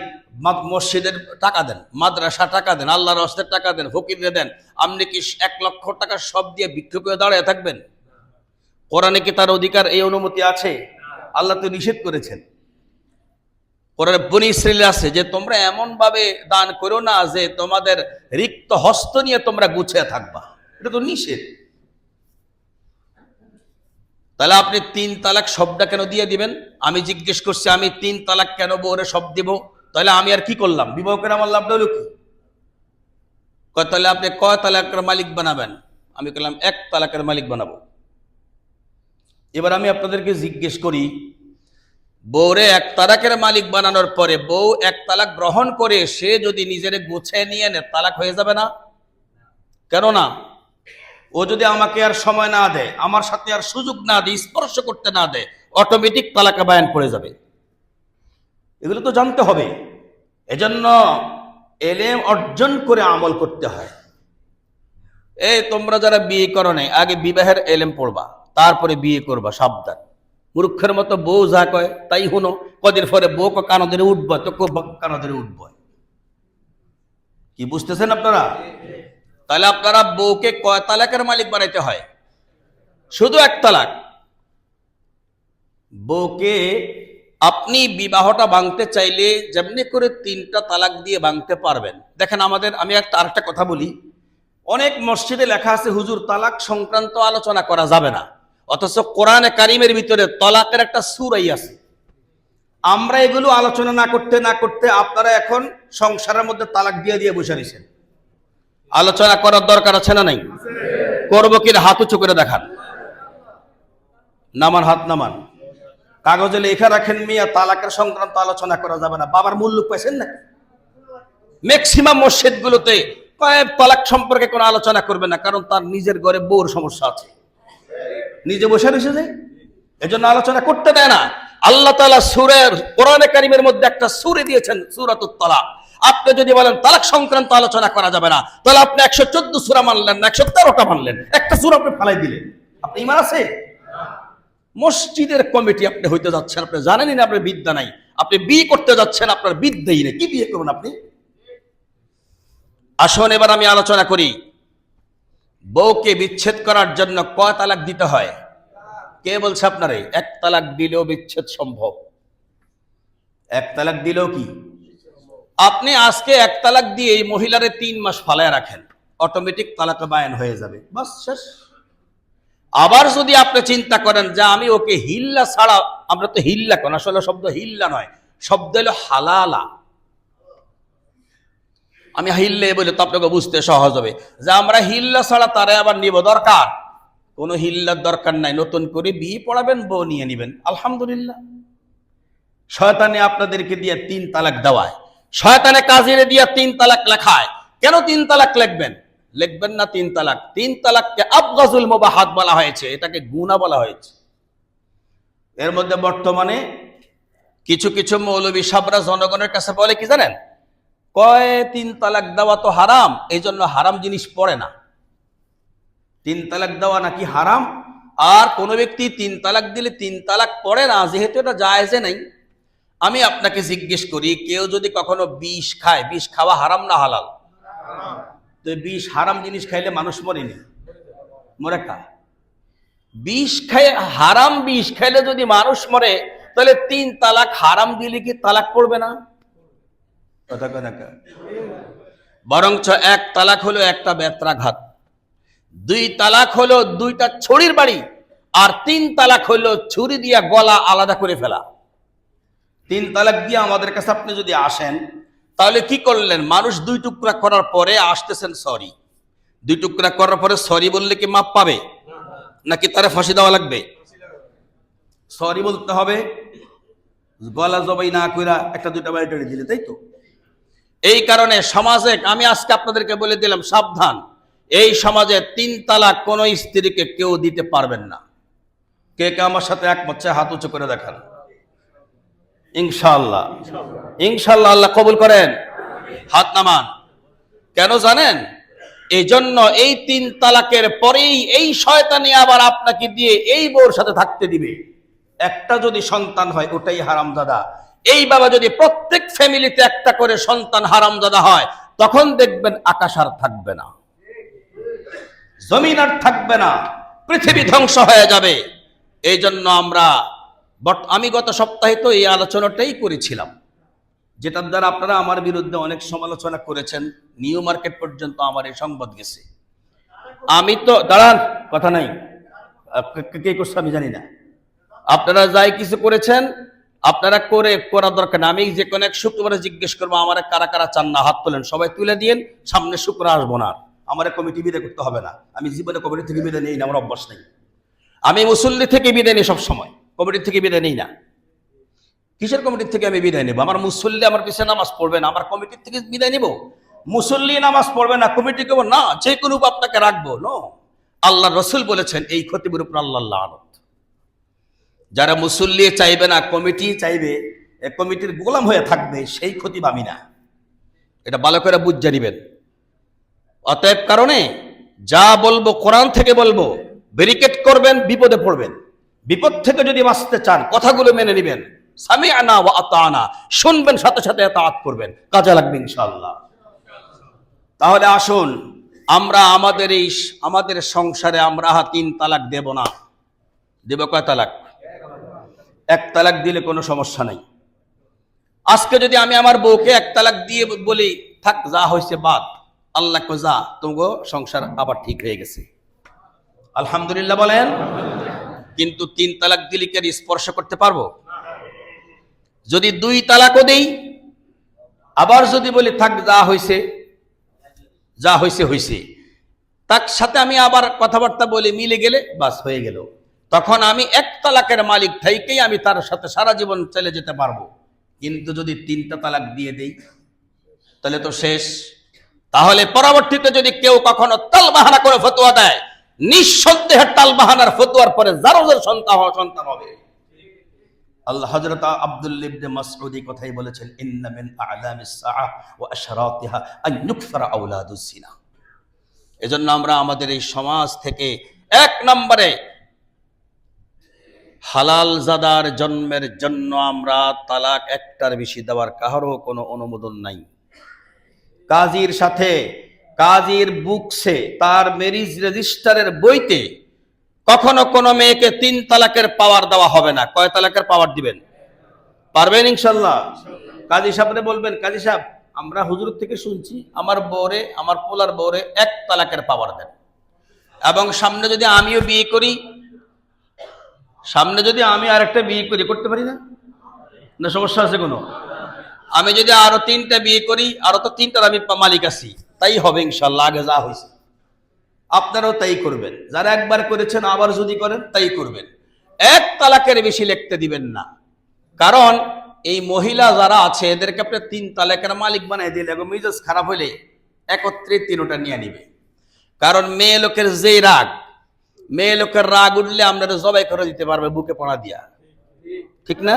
মসজিদের টাকা দেন, মাদ্রাসা টাকা দেন, আল্লাহর রাস্তার টাকা দেন, ফকিরে দেন, আপনি কি 1 লক্ষ টাকা সব দিয়ে ভিক্ষুক হয়ে দাঁড়িয়ে থাকবেন? কোরআনে কি তার অধিকার, এই অনুমতি আছে? আল্লাহ তো নিষেধ করেছেন। কোরআনে বনী ইসরাঈল আছে যে তোমরা এমন ভাবে দান করো না যে তোমাদের রিক্ত হস্ত নিয়ে তোমরা গুছিয়ে থাকবা, এটা তো নিষেধ। তাহলে আপনি 3 তালাক সবটা কেন দিয়ে দিবেন? আমি জিজ্ঞেস করছি আমি 3 তালাক কেন বউরে সব দিব? তাহলে আমি আর কি করলাম? বিবাহ করে আমার লাভটা হলো কি? তাহলে আপনি কয় তালাকের মালিক বানাবেন? আমি বললাম 1 তালাকের মালিক বানাবো। এবার আমি আপনাদেরকে জিজ্ঞেস করি, বউরে 1 তালাকের মালিক বানানোর পরে বউ 1 তালাক গ্রহণ করে সে যদি নিজের গুছিয়ে নিয়ে নেয়, তালাক হয়ে যাবে না? কেন না? ও যদি আমাকে আর সময় না দেয়, আমার সাথে আর সুযোগ না দেয়, স্পর্শ করতে না দেয়, অটোমেটিক তালাকে বায়ান পড়ে যাবে। এগুলো তো জানতে হবে। এজন্য এলেম অর্জন করে আমল করতে হয়। এই তোমরা যারা বিয়ে করো নাই, আগে বিবাহের এলেম পড়বা, তারপরে বিয়ে করবা। সাবধান, মূর্খের মতো বউ যা কয় তাই শুনো, কদিন পরে বউ কানো ধরে উঠবো, তো কানো ধরে উঠবো। কি বুঝতেছেন আপনারা? তাহলে আপনারা বউকে কয় তালাকের মালিক বানাইতে হয়? শুধু 1 তালাক। বউকে আপনি বিবাহটা ভাঙতে চাইলে যেমনি করে 3টা তালাক দিয়ে ভাঙতে পারবেন। দেখেন আমাদের, আমি আরেকটা কথা বলি, অনেক মসজিদে লেখা আছে হুজুর তালাক সংক্রান্ত আলোচনা করা যাবে না, অথচ কোরআনে কারিমের ভিতরে তালাকের একটা সূরাই আছে। আমরা এগুলো আলোচনা না করতে না করতে আপনারা এখন সংসারের মধ্যে তালাক দিয়ে বসে নিছেন। আলোচনা করার দরকার আছে না নাই? করবো কিনা হাত উঁচু করে দেখান। নামান, হাত নামান। কাগজে লেখা রাখেন মিয়া তালাকের সংক্রান্ত আলোচনা করা যাবে না। বাবার মূল্য পাইছেন না? ম্যাক্সিমাম মসজিদগুলোতে কয়েক তালাক সম্পর্কে কোনো আলোচনা করবে না, কারণ তার নিজের ঘরে বউর সমস্যা আছে, নিজে বসে রয়েছে যে, এজন্য আলোচনা করতে দেয় না। আল্লাহ তাআলা সূরার কোরআনে কারীমের মধ্যে একটা সূরা দিয়েছেন, সূরাতুত তালাক। আপনি যদি বলেন তালাক সংক্রান্ত আলোচনা করা যাবে না, তাহলে আপনি 114 সূরা মানলেন না, 113টা মানলেন, একটা সূরা আপনি ফালাই দিলেন। আপনি ঈমান আছে? মসজিদের কমিটি আপনি হইতে যাচ্ছেন, আপনি জানেনই না আপনার বিদ্যা নাই। আপনি বিয়ে করতে যাচ্ছেন, আপনার বিদ্যাই নেই, কি বিয়ে করবেন আপনি? আসুন এবার আমি আলোচনা করি, বউকে বিচ্ছেদ করার জন্য কয় তালাক দিতে হয়? কে বলছে আপনারে? এক তালাক দিলেও বিচ্ছেদ সম্ভব। এক তালাক দিলেও কি? আপনি আজকে এক তালাক দিয়ে এই মহিলারে 3 মাস ফালায় রাখেন, অটোমেটিক তালাক বায়ান হয়ে যাবে, বাস শেষ। আবার যদি আপনি চিন্তা করেন যে আমি ওকে হিল্লা ছাড়া, আমরা তো হিল্লা কোন, আসলে শব্দ হিল্লা নয়, শব্দ হলো হালালা। আমি হিল্লে বলে তো আপনাকে বুঝতে সহজ হবে যে আমরা হিল্লা ছাড়া তারে আবার নিব, দরকার কোনো হিল্লার দরকার নাই। নতুন করে বিয়ে পড়াবেন, বউ নিয়ে নিবেন, আলহামদুলিল্লাহ। শয়তানে আপনাদেরকে দিয়ে 3 তালাক দেওয়ায়, শয়তানে কাজিরে দিয়ে 3 তালাক লেখায়। কেন 3 তালাক লিখবেন? লিখবেন না 3 তালাক। 3 তালাককে আবগাজুল মুবাহাত বলা হয়েছে, এটাকে গুনাহ বলা হয়েছে। এর মধ্যে বর্তমানে কিছু কিছু মৌলবী সাহেবরা জনগণের কাছে বলে কি জানেন? কয় 3 তালাক দেওয়া তো হারাম, এই জন্য হারাম জিনিস পড়ে না। 3 তালাক দেওয়া নাকি হারাম, আর কোন ব্যক্তি 3 তালাক দিলে 3 তালাক পড়ে না, যেহেতু এটা জায়েজে নাই। আমি আপনাকে জিজ্ঞেস করি, কেউ যদি কখনো বিষ খায়, বিষ খাওয়া হারাম না হালাল? তো বিষ হারাম জিনিস খাইলে মানুষ মরেনি, মরে কা? বিষ খায়, হারাম বিষ খাইলে যদি মানুষ মরে, তাহলে 3 তালাক হারাম দিলে কি তালাক পড়বে না? কথা কেন? বরঞ্চ 1 তালাক হলো একটা বেত্রাঘাত, 2 তালাক হলো 2টা ছুরির বাড়ি, আর 3 তালাক হলো ছুরি দিয়া গলা আলাদা করে ফেলা। 3 তালাক দিয়ে আমাদের কাছে আপনি যদি আসেন, তাহলে কি করলেন? মানুষ 2 টুকরা করার পরে আসতেছেন সরি। 2 টুকরা করার পরে সরি বললে কি মাপ পাবে, নাকি তারে ফাঁসি দেওয়া লাগবে? সরি বলতে হবে, গলা জবাই না কইরা 1-2টা বাড়ি দিলে, তাই তো? এই কারণে সমাজে আমি আজকে আপনাদেরকে বলে দিলাম, সাবধান, এই সমাজে 3 তালাক কোন স্ত্রীকে কেউ দিতে পারবেন না। কে কে আমার সাথে একমত? হাত উঁচু করে দেখান। ইনশাআল্লাহ, ইনশাআল্লাহ, আল্লাহ কবুল করেন। হাত নামান। কেন জানেন? এই জন্য এই 3 তালাকের পরেই এই শয়তানি আবার আপনাকে দিয়ে এই বউর সাথে থাকতে দিবে। একটা যদি সন্তান হয় ওটাই হারামজাদা। এইভাবে যদি প্রত্যেক ফ্যামিলিতে একটা করে সন্তান হারামজাদা হয়, তখন দেখবেন আকাশ আর থাকবে না, জমিন আর থাকবে না, পৃথিবী ধ্বংস হয়ে যাবে। এই জন্য আমি গত সপ্তাহে তো এই আলোচনাটাই করেছিলাম, যেটার দ্বারা আপনারা আমার বিরুদ্ধে অনেক সমালোচনা করেছেন, নিউ মার্কেট পর্যন্ত আমার এই সংবাদ গেছে। আমি তো দাঁড়ান, কথা নাই, কে করছে আমি জানি না, আপনারা যাই কিছু করেছেন আপনারা করা দরকার না। আমি যে কোনো এক শুক্রবারে জিজ্ঞেস করবো আমার কারা কারা চান না, হাত তোলেন, সবাই তুলে দিয়েন। সামনে শুক্র আসবো না, আমার কমিটি বিদায় করতে হবে না। আমি জীবনে কমিটি থেকে বিদায় নেই না, আমার অভ্যাস নেই। আমি মুসল্লি থেকে বিদায় নিই সবসময়, কমিটির থেকে বিদায় নেই না। কিসের কমিটির থেকে আমি বিদায় নেব? আমার মুসল্লি আমার পিছনে নামাজ পড়বে না, আমার কমিটির থেকে বিদায় নেব? মুসল্লি নামাজ পড়বে না, কমিটি কেবল না, যে কোনো আপনাকে রাখবো নো। আল্লাহ রসুল বলেছেন এই খতিবের উপর আল্লাহ লানত। যারা মুসল্লি চাইবে না, কমিটি চাইবে, কমিটির গোলাম হয়ে থাকবে, সেই খতিব আমি না। এটা ভালো করে বুঝে নিবেন। অতএব কারণে যা বলবো কোরআন থেকে বলবো, ব্যারিকেড করবেন, বিপদে পড়বেন। বিপদ থেকে যদি বাঁচতে চান, কথাগুলো মেনে নিবেন, সামিআনা ওয়া আতানা, শুনবেন, সাথে সাথে আতাআত করবেন, কাজে লাগবে ইনশাআল্লাহ। তাহলে আসুন আমরা আমাদের সংসারে আমরা 3 তালাক দেব না। দেব কয় তালাক? 1 তালাক দিলে কোনো সমস্যা নাই। আজকে যদি আমি আমার বউকে 1 তালাক দিয়ে বলি থাক, যা হয়েছে বাদ, আল্লাহ কো যা, তোমাগো সংসার আবার ঠিক হয়ে গেছে, আলহামদুলিল্লাহ বলেন। কিন্তু 3 তালাক দিলে কি স্পর্শ করতে পারবো? যদি 2 তালাকও দেই, আবার যদি বলি থাক, যা হয়েছে, তার সাথে আমি আবার কথাবার্তা বলে মিলে গেলে বাস হয়ে গেল। তখন আমি এক তালাকের মালিক থেকেই আমি তার সাথে সারা জীবন চলে যেতে পারবো। কিন্তু যদি 3টা তালাক দিয়ে দেই তাহলে তো শেষ। তাহলে পরবর্তীতে যদি কেউ কখনো তালবাহানা করে ফতোয়া দেয়, নিঃসন্দেহে তালবাহানার ফতোয়ার পরে যারো সন্তান হবে। আল্লাহ হযরত আব্দুল্লাহ ইবনে মাসউদ এই কথাই বলেছেন, ইন্না মিন আ'লামিস সাআ ওয়া আশরাতিহা আন ইউকসারা আওলাদুস জিনা। এজন্য আমরা আমাদের এই সমাজ থেকে 1 নম্বরে হালাল জাদার জন্মের জন্য আমরা তালাক একটার বেশি দেওয়ার কারো কোনো অনুমোদন নাই। কাজীর সাথে, কাজীর বুকসে, তার ম্যারেজ রেজিস্টারের বইতে কখনো কোনো মেয়েকে 3 তালাকের পাওয়ার দেওয়া হবে না। কয় তালাকের পাওয়ার দিবেন? পারবেন ইনশাল্লাহ? কাজী সাহেবরে বলবেন, কাজী সাহেব আমরা হুজুর থেকে শুনছি আমার বউরে, আমার পোলার বউরে 1 তালাকের পাওয়ার দেন, এবং সামনে যদি আমিও বিয়ে করি, সামনে যদি আমি আরেকটা বিয়ে করি, করতে পারি না? না সমস্যা আছে কোনো? আমি যদি আরো 3টা বিয়ে করি, আরো তো 3টার আমি মালিক আছি, তাই হবে ইনশাল্লাহ। আগে যা হয়েছে আপনারাও তাই করবেন, যারা একবার করেছেন আবার যদি করেন তাই করবেন। 1 তালাকের বেশি লিখতে দিবেন না, কারণ এই মহিলা যারা আছে এদেরকে আপনি 3 তালাকের মালিক বানাই দিলে এবং মেজাজ খারাপ হলে একত্রে 3টা নিয়ে নিবে। কারণ মেয়ে লোকের যেই রাগ, মেয়ে লোকের রাগ উঠলে আপনারা জবাই করে দিতে পারবে বুকে পড়া দিয়া, ঠিক না?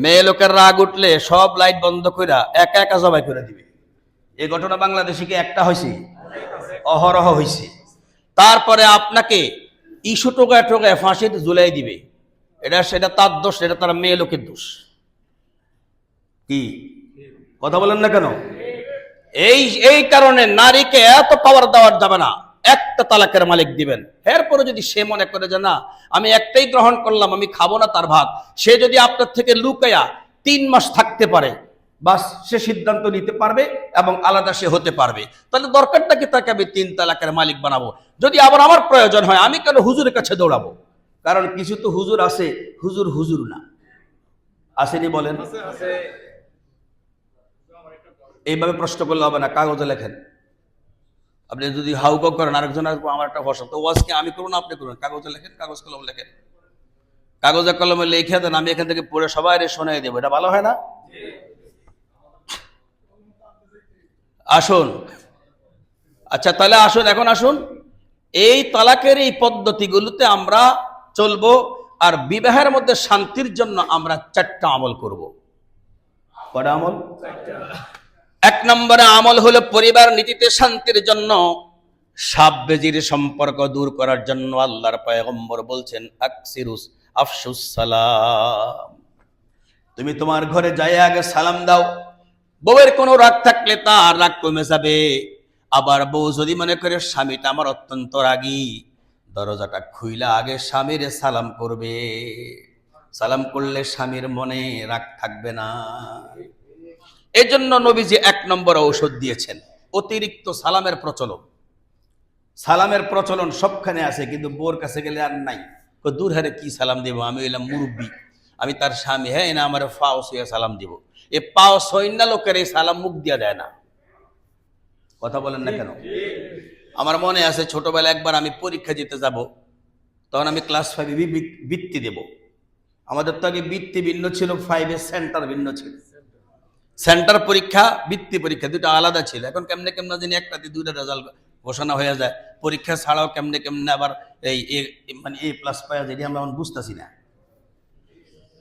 মেয়ে লোকের রাগ উঠলে সব লাইট বন্ধ করে একা একা জবাই করে দিবে। এই ঘটনা বাংলাদেশে কি একটা হয়েছে? অহরহ হয়েছে। তারপরে আপনাকে ইস্যু টোকায় টোকায় ফাঁসিতে ঝুলাই দিবে। সেটা তার দোষ, এটা তার মেয়ে লোকের দোষ। কি কথা বলেন না কেন? এই কারণে নারীকে এত পাওয়ার দেওয়া যাবে না। 1টা তালাকের মালিক দিবেন। এরপরে যদি সে মনে করে যে না আমি একটাই গ্রহণ করলাম, আমি খাবো না তার ভাত, সে যদি আপনার থেকে লুকায়া 3 মাস থাকতে পারে, বাস সে সিদ্ধান্ত নিতে পারবে এবং আলাদা সে হতে পারবে। তাহলে দরকারটা কি তাকে আমি 3 তালাকের মালিক বানাবো? যদি আবার আমার প্রয়োজন হয় আমি কেন হুজুরের কাছে দৌড়াবো? কারণ কিছু তো হুজুর আছে, হুজুর না, আসেনি বলেন? এইভাবে প্রশ্ন করলে হবে না, কাগজে লেখেন। আপনি যদি হাউকাউ করেন আরেকজন আসবো, আমার একটা ভরসা, তো ওয়াজকে আমি করুন আপনি করুন, কাগজে লেখেন, কাগজ কলম লেখেন, কাগজে কলমে লিখে দেন, আমি এখান থেকে পড়ে সবাই শোনাই দেবো। এটা ভালো হয় না? আসুন, আচ্ছা তাহলে আসুন, এখন আসুন এই তালাকের এই পদ্ধতিগুলোতে আমরা চলবো। আর বিবাহের মধ্যে শান্তির জন্য আমরা 4টা আমল করব। কটা আমল? 1 নম্বরে আমল হলো পরিবার নীতিতে শান্তির জন্য, সাববেজির সম্পর্ক দূর করার জন্য আল্লাহর পয়গম্বর বলছেন আকসিরুস আফসুস সালাম। তুমি তোমার ঘরে যাই আগে সালাম দাও। বউয়ের কোনো রাগ থাকলে তার রাগ কমে যাবে। আবার বউ যদি মনে করে স্বামীটা আমার অত্যন্ত রাগী, দরজাটা খুইলা আগে স্বামীরে সালাম করবে। সালাম করলে স্বামীর মনে রাগ থাকবে না। এজন্য নবীজি 1 নম্বর ঔষধ দিয়েছেন অতিরিক্ত সালামের প্রচলন। সালামের প্রচলন সবখানে আছে, কিন্তু বোর কাছে গেলে আর নাই। দূর হারে কি সালাম দিব, আমি হইলাম মুরব্বী, আমি তার স্বামী, হ্যাঁ না আমার পাও ছুঁয়ে সালাম দিব। এ পাও ছয়না লোকের এই সালাম মুখ দিয়া দেয় না। কথা বলেন না কেন? আমার মনে আছে ছোটবেলা একবার আমি পরীক্ষা দিতে যাব, তখন আমি ক্লাস 5 বৃত্তি দেব। আমাদের তো আগে বৃত্তি ভিন্ন ছিল, 5 সেন্টার ভিন্ন ছিল। সেন্টার পরীক্ষা, বৃত্তি পরীক্ষা 2টা আলাদা ছিল। এখন কেমনে কেমনে জানি একটাতে 2টা রেজাল্ট ঘোষণা হয়ে যায়। পরীক্ষা ছাড়াও কেমনে কেমনে আবার মানে A+ পাওয়া যায়, আমরা বুঝতেছি না।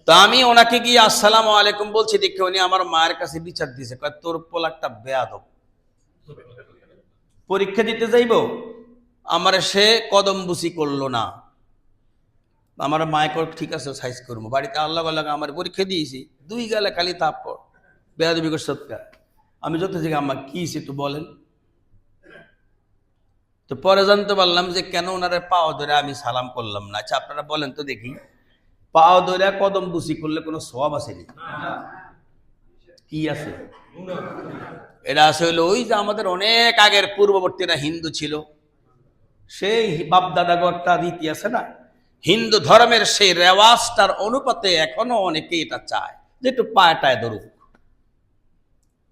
তো আমি ওনাকে গিয়ে আসসালামু আলাইকুম বলছি, দেখে উনি আমার মায়ের কাছে বিচার দিয়েছে, কয় তোর পোলাকটা বেয়াদব, পরীক্ষা দিতে যাইব আমার সে কদম বুসি করলো না। আমার মায় কর ঠিক আছে সাইজ করবো, বাড়িতে আল্লাহ আমার পরীক্ষা দিয়েছি 2 গালে খালি তারপর বেয়াদবি করছে। আমি যত থেকে আম্মা কি একটু বলেন। তো পরে জানতে পারলাম যে কেন ওনারা পাও ধরে আমি সালাম করলাম না। আচ্ছা আপনারা বলেন তো দেখি, পাও ধরে কদম বুসি করলে কোনো সওয়াব আসেনি? কি আছে? এটা আছে হলো ওই যে আমাদের অনেক আগের পূর্ববর্তীরা হিন্দু ছিল, সেই বাপ দাদা একটা রীতি আছে না, হিন্দু ধর্মের সেই রেওয়াজটার অনুপাতে এখনো অনেকে এটা চায় যে একটু পাটায় ধরুক।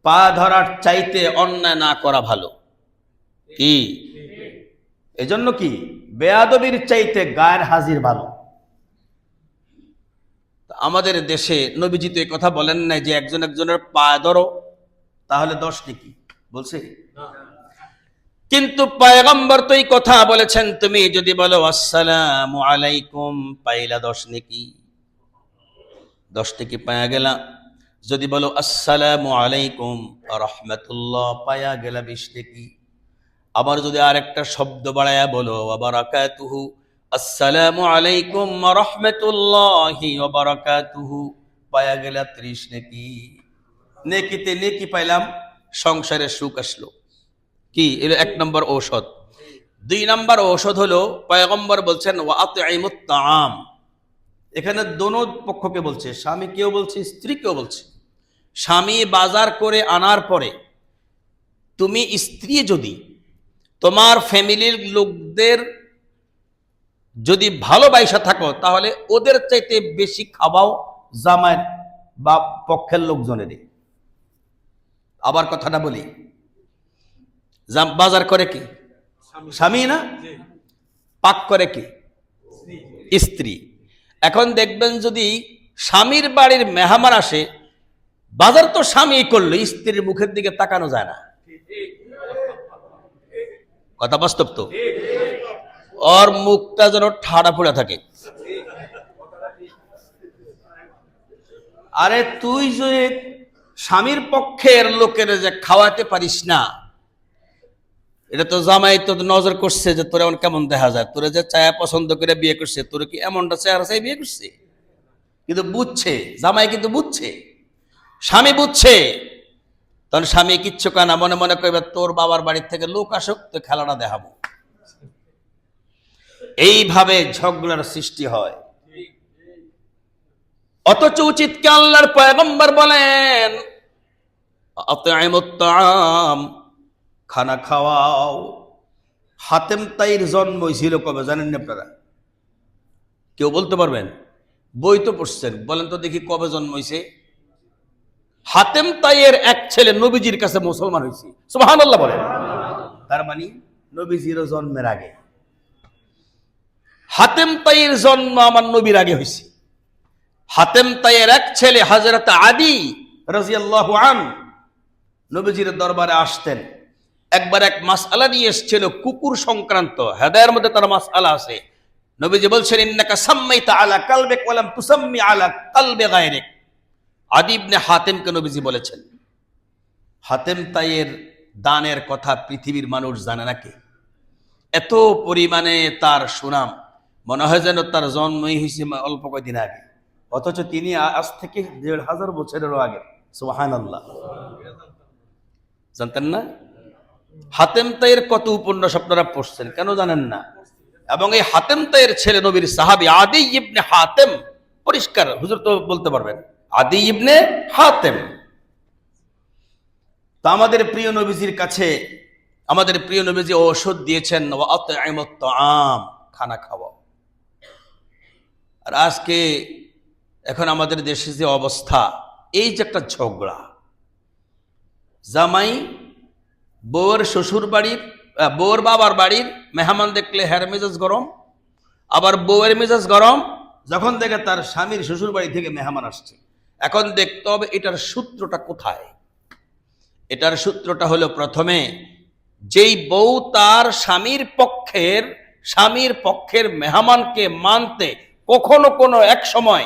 পা ধরার চাইতে অন্যায় না করা ভালো। কি এজন্য কি বেয়াদবির চাইতে গায়ের হাজির ভালো। আমাদের দেশে নবীজি তো এই কথা বলেন নাই যে একজন একজনের পা ধরো তাহলে 10 নেকি, বলছে? কিন্তু পয়গম্বর তো এই কথা বলেছেন, তুমি যদি বলো আসসালামু আলাইকুম পাইলা 10 নেকি, 10 নেকি পায়া গেলা। যদি বলো আসসালামু আলাইকুম রাহমাতুল্লাহ পায়া গেলা 20 নেকি। আবার যদি আরেকটা শব্দ বাড়ায়া বলো ওয়া বারাকাতুহু, আসসালামু আলাইকুম ওয়া রাহমাতুল্লাহি ওয়া বারাকাতুহু, পায়া গেলা 30 নেকি। নেকিতে নেকি পাইলাম, সংসারে সুখ আসলো। কি এর 1 নম্বর ঔষধ। 2 নম্বর ঔষধ হলো পয়গম্বর বলছেন ওয়া আতঈমুত তাআম। এখানে দোনো পক্ষকে বলছে, স্বামীকেও বলছে, স্ত্রীকেও বলছে। স্বামী বাজার করে আনার পরে তুমি স্ত্রী যদি তোমার ফ্যামিলির লোকদের যদি ভালোবাসা থাকো তাহলে ওদের চাইতে বেশি খাওয়াও জামাইয়ের বা পক্ষের লোকজনের। আবার কথাটা বলি, বাজার করে কি স্বামী না, পাক করে কি স্ত্রী। এখন দেখবেন যদি স্বামীর বাড়ির মেহমান আসে, বাজার তো স্বামী করলো, স্ত্রীর মুখের দিকে তাকানো যায় না। কথা বাস্তব তো, ওর মুখটা যেন ঠাড়া পড়ে থাকে। আরে তুই যে স্বামীর পক্ষের লোকের যে খাওয়াতে পারিস না, এটা তো জামাই তো নজর করছে যে তোর এমন কেমন দেখা যায়, তোরা যে চায়া পছন্দ করে বিয়ে করছে, তোর কি এমনটা চেহারা চাই বিয়ে করছে? কিন্তু বুঝছে জামাই, কিন্তু বুঝছে, স্বামী বুঝছে। তখন স্বামী কিচ্ছু কানা মনে মনে করবে তোর বাবার বাড়ির থেকে লোক আসুক, তো খেলাটা দেখাবো। এইভাবে ঝগড়ার সৃষ্টি হয়। অথচ উচিত কি আল্লাহর পয়গম্বর বলেন আতঈমুত তাআম, খানা খাওয়াও। হাতেম তাইর জন্ম হয়েছিল কবে জানেন না আপনারা? কেউ বলতে পারবেন? বই তো পড়ছেন, বলেন তো দেখি কবে জন্ম হয়েছে? হাতেম তাইয়ের এক ছেলে নবীজির কাছে মুসলমান হয়েছে, সুবহানাল্লাহ বলেন। তার মানে নবীজির জন্মের আগে। হাতেম তাইয়ের জন্ম আমার নবীর আগে হয়েছে। হাতেম তাইয়ের এক ছেলে হযরত আদি রাদিয়াল্লাহু আনহু নবীজির দরবারে আসতেন। একবার এক মাসআলা নিয়ে এসেছিল কুকুর সংক্রান্ত, হেদায়ের মধ্যে তার মাসআলা আছে। নবীজি বলছেন ইন্নাকা সাম্মাইতা আলা কালবিক ওয়া লাম তুসাম্মি আলা কালবি গায়রিক। আদি ইবনে হাতেমকে নবীজি বলেছেন। হাতেম তাইয়ের দানের কথা পৃথিবীর মানুষ জানে নাকি? এত পরিমাণে তার সুনাম, মনে হয় যেন তার জন্মই হয়েছে অল্প কয়েকদিন আগে, অথচ তিনি আজ থেকে ১,৫০০ বছরেরও আগে। সুবহানাল্লাহ, জানতেন না? হাতেম তাইয়ের কত উপন্যাস আপনারা পড়ছেন, কেন জানেন না? এবং এই হাতেম তাইয়ের ছেলে নবীর সাহাবী আদি ইবনে হাতেম, পরিষ্কার হুজুর তো বলতে পারবেন, আদি ইবনে হাতেম। তা আমাদের প্রিয় নবীজির কাছে আমাদের প্রিয় নবীজি ঔষধ দিয়েছেন ওয়া আতঈমুত তাআম, খানা খাওয়াও। আর আজকে এখন আমাদের দেশে যে অবস্থা, এই যে একটা ঝগড়া, জামাই বউয়ের শ্বশুর বাড়ির বউয়ের বাবার বাড়ির মেহমান দেখলে হের মেজাজ গরম, আবার বউয়ের মেজাজ গরম যখন দেখে তার স্বামীর শ্বশুর বাড়ি থেকে মেহমান আসছে। এখন দেখতে হবে এটার সূত্রটা কোথায়। এটার সূত্রটা হলো, প্রথমে যেই বউ তার স্বামীর পক্ষের মেহমানকে মানতে কখনো কোনো এক সময়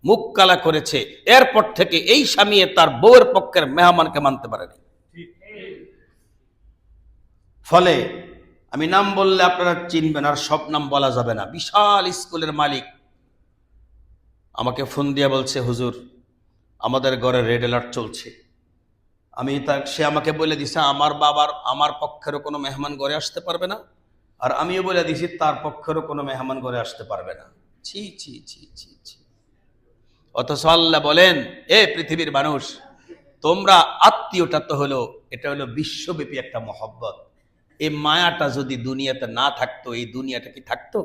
মুখ কালা করেছে, এরপর থেকে এই স্বামী তার বউয়ের পক্ষের মেহমানকে মানতে পারেনি। ফলে আমি নাম বললে আপনারা চিনবেন, আর সব নাম বলা যাবে না। বিশাল স্কুলের মালিক আমাকে ফোন দিয়ে বলছে হুজুর আমাদের ঘরে রেড অ্যালার্ট চলছে। সে আমাকে বলে দিছে আমার পক্ষেরও কোনো মেহমান ঘরে আসতে পারবে না, আর আমিও বলে দিছি তার পক্ষেরও কোনো মেহমান ঘরে আসতে পারবে না। ছি ছি ছি ছি ছি। অথচ আল্লাহ বলেন, এ পৃথিবীর মানুষ, তোমরা আত্মীয়টা তো হলো, এটা হলো বিশ্বব্যাপী একটা মহব্বত। এই মায়াটা যদি দুনিয়াতে না থাকতো, এই দুনিয়াটা কি থাকতো?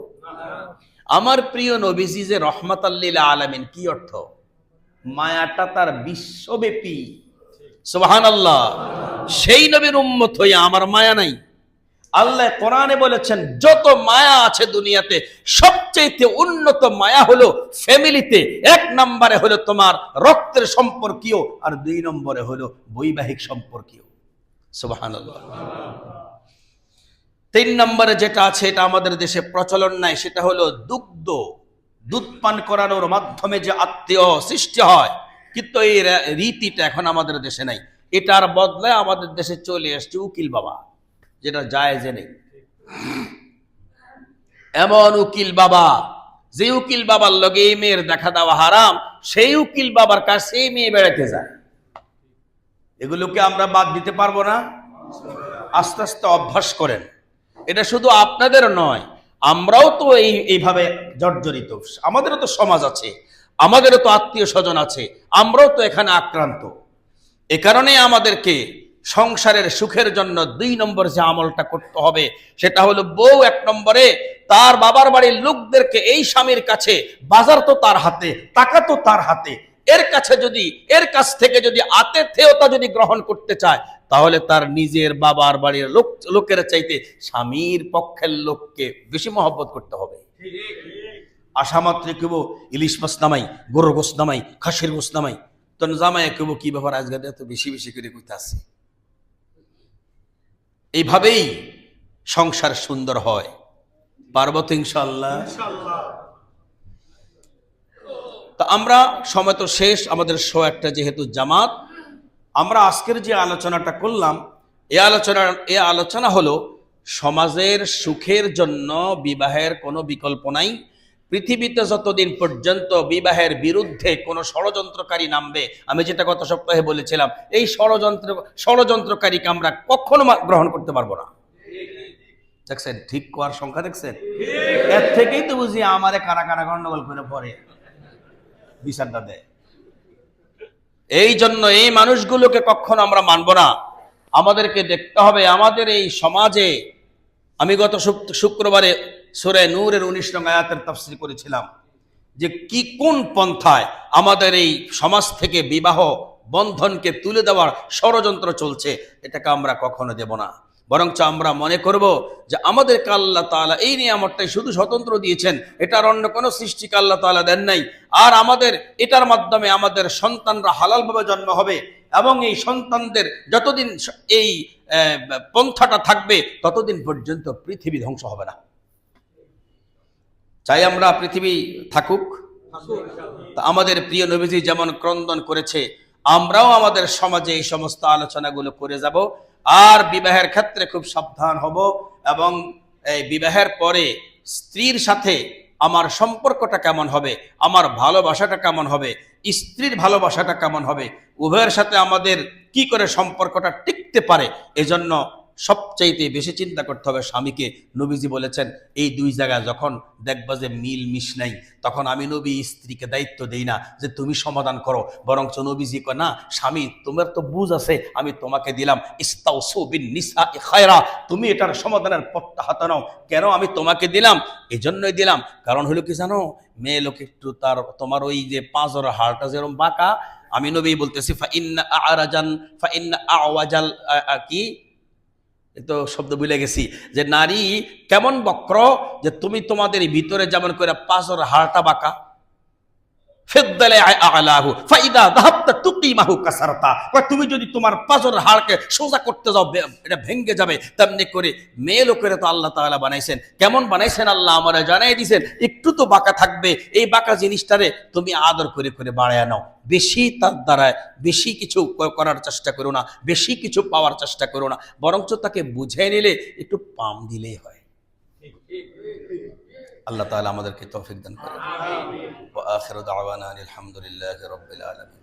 আমার প্রিয় নবীজি যে রহমাতাল লিল আলামিন, কি অর্থ? মায়াটা তার বিশ্বব্যাপী। সুবহানাল্লাহ। সেই নবীর উম্মত হইয়া আমার মায়া নাই, আল্লাহ কোরআনে বলেছেন যত মায়া আছে দুনিয়াতে সবচেয়ে উন্নত মায়া হলো ফ্যামিলিতে। 1 নম্বরে হলো তোমার রক্তের সম্পর্কীয়, আর 2 নম্বরে হলো বৈবাহিক সম্পর্কীয়। সুবহানাল্লাহ। 3 নম্বরে যেটা আছে, এটা আমাদের দেশে প্রচলন নাই, সেটা হলো দুধ পান করানোর মাধ্যমে যে আত্মীয় সৃষ্টি হয়, কিন্তু এই রীতিটা এখন আমাদের দেশে নাই। এটার বদলে আমাদের দেশে চলে আসছে উকিল বাবা, যেটা জায়েজ নেই। এমন উকিল বাবা, যে উকিল বাবার লগে এই মেয়ের দেখা দেওয়া হারাম, সেই উকিল বাবার কাছে এই মেয়ে বেড়াতে যায়। এগুলোকে আমরা বাদ দিতে পারবো না? আস্তে আস্তে অভ্যাস করেন। এটা শুধু আপনাদের নয়, আমরাও তো এইভাবে জর্জরিত। আমাদেরও তো সমাজ আছে, আমাদেরও তো আত্মীয় স্বজন আছে, আমরাও তো এখানে আক্রান্ত। এ কারণে আমাদেরকে সংসারের সুখের জন্য 2 নম্বর যে আমলটা করতে হবে, সেটা হলো বউ 1 নম্বরে তার বাবার বাড়ির লোকদেরকে, এই স্বামীর কাছে বাজার তো তার হাতে, টাকা তো তার হাতে, এর কাছ থেকে যদি আতিথেয়তা যদি গ্রহণ করতে চায়, তাহলে তার নিজের বাবার বাড়ির লোকের চাইতে স্বামীর পক্ষের লোককে বেশি মহব্বত করতে হবে। আশা মাত্র কেব ইলিশ মাছ নামাই, গরুর গোস নামাই, খাসির গোস নামাই, তো জামাই কেব কি ব্যাপার আজকে এত বেশি বেশি করে কইতে আছে। এইভাবেই সংসার সুন্দর হয়। পারবো তো ইনশাআল্লাহ। তো আমরা সময় তো শেষ, আমাদের শো একটা যেহেতু জামাত, আমরা আজকের যে আলোচনাটা করলাম, এই আলোচনা হলো সমাজের সুখের জন্য বিবাহের কোনো বিকল্প নাই। পৃথিবীতে যতদিন পর্যন্ত বিবাহের বিরুদ্ধে কোনো ষড়যন্ত্রকারী নামবে, আমি যেটা গত সপ্তাহে বলেছিলাম, এই ষড়যন্ত্রকারীকে আমরা কখনো গ্রহণ করতে পারবো না। দেখছেন ঠিক কোয়ার সংখ্যা দেখছেন? এর থেকেই তো বুঝি আমারে কারা কারা গন্ডগোল করে পরে বিচারটা দেয়। এই জন্য এই মানুষগুলোকে কখনো আমরা মানব না। আমাদেরকে দেখতে হবে আমাদের এই সমাজে, আমি গত শুক্রবারে সূরা নূরের 19 নং আয়াতের তাফসীর করেছিলাম, যে কি কোন পন্থায় আমাদের এই সমাজ থেকে বিবাহ বন্ধনকে তুলে দেওয়ার ষড়যন্ত্র চলছে, এটাকে আমরা কখনো দেব না। বরঞ্চ আমরা মনে করব যে আমাদেরকে আল্লাহ তাআলা এই নিয়ামতটাই শুধু স্বতন্ত্র দিয়েছেন, এটার অন্য কোনো সৃষ্টিকে আল্লাহ তাআলা দেন নাই। আর আমাদের এটার মাধ্যমে আমাদের সন্তানরা হালালভাবে জন্ম হবে, এবং এই সন্তানদের যতদিন এই পন্থাটা থাকবে ততদিন পর্যন্ত পৃথিবী ধ্বংস হবে না। চাই আমরা পৃথিবী থাকুক। তা আমাদের প্রিয় নবীজি যেমন ক্রন্দন করেছে, আমরাও আমাদের সমাজে এই সমস্ত আলোচনাগুলো করে যাব। আর বিবাহের ক্ষেত্রে খুব সাবধান হব, এবং এই বিবাহের পরে স্ত্রীর সাথে আমার সম্পর্কটা কেমন হবে, আমার ভালোবাসাটা কেমন হবে, স্ত্রীর ভালোবাসাটা কেমন হবে, উভয়ের সাথে আমাদের কি করে সম্পর্কটা টিকতে পারে, এজন্য সবচাইতে বেশি চিন্তা করতে হবে স্বামীকে। নবীজি বলেছেন এই 2 জায়গায় যখন দেখবা যে মিল মিশ নাই, তখন আমি নবী স্ত্রীকে দায়িত্ব দেই না যে তুমি সমাধান করো, বরঞ্চ নবীজি কয় না, স্বামী তোমার তো বুঝ আছে, আমি তোমাকে দিলাম ইস্তাউসু বিন নিসাই খায়রা, তুমি এটার সমাধানের পথটা হাতে নাও। কেন আমি তোমাকে দিলাম? এজন্যই দিলাম, কারণ হলো কি জানো, মেয়ে লোক একটু তোমার ওই যে পাঁজর হাড়টা যেরকম বাঁকা, আমি নবী বলতেছি ফা ইন্না আওয়াজাল কি তো শব্দ ভুলে গেছি, যে নারী কেমন বক্র, যে তুমি তোমাদের ভিতরে যেমন করে পাঁচর হাড়টা বাঁকা, তুমি যদি তোমার পাঁচর হাড়কে সোজা করতে যাও এটা ভেঙে যাবে। তেমনি করে মেয়ে লোকেরা তো আল্লাহ তাআলা বানাইছেন, কেমন বানাইছেন আল্লাহ আমরা জানাই দিয়েছেন, একটু তো বাঁকা থাকবে। এই বাঁকা জিনিসটারে তুমি আদর করে করে বাড়ায় নাও, বেশি তার দ্বারা বেশি কিছু করার চেষ্টা করো না, বেশি কিছু পাওয়ার চেষ্টা করো না, বরঞ্চ তাকে বুঝে নিলে একটু পাম দিলেই হয়। আল্লাহ তাআলা আমাদেরকে তৌফিক দান করেন। ওয়া আখিরু দাওয়ানা আলহামদুলিল্লাহি রাব্বিল আলামিন।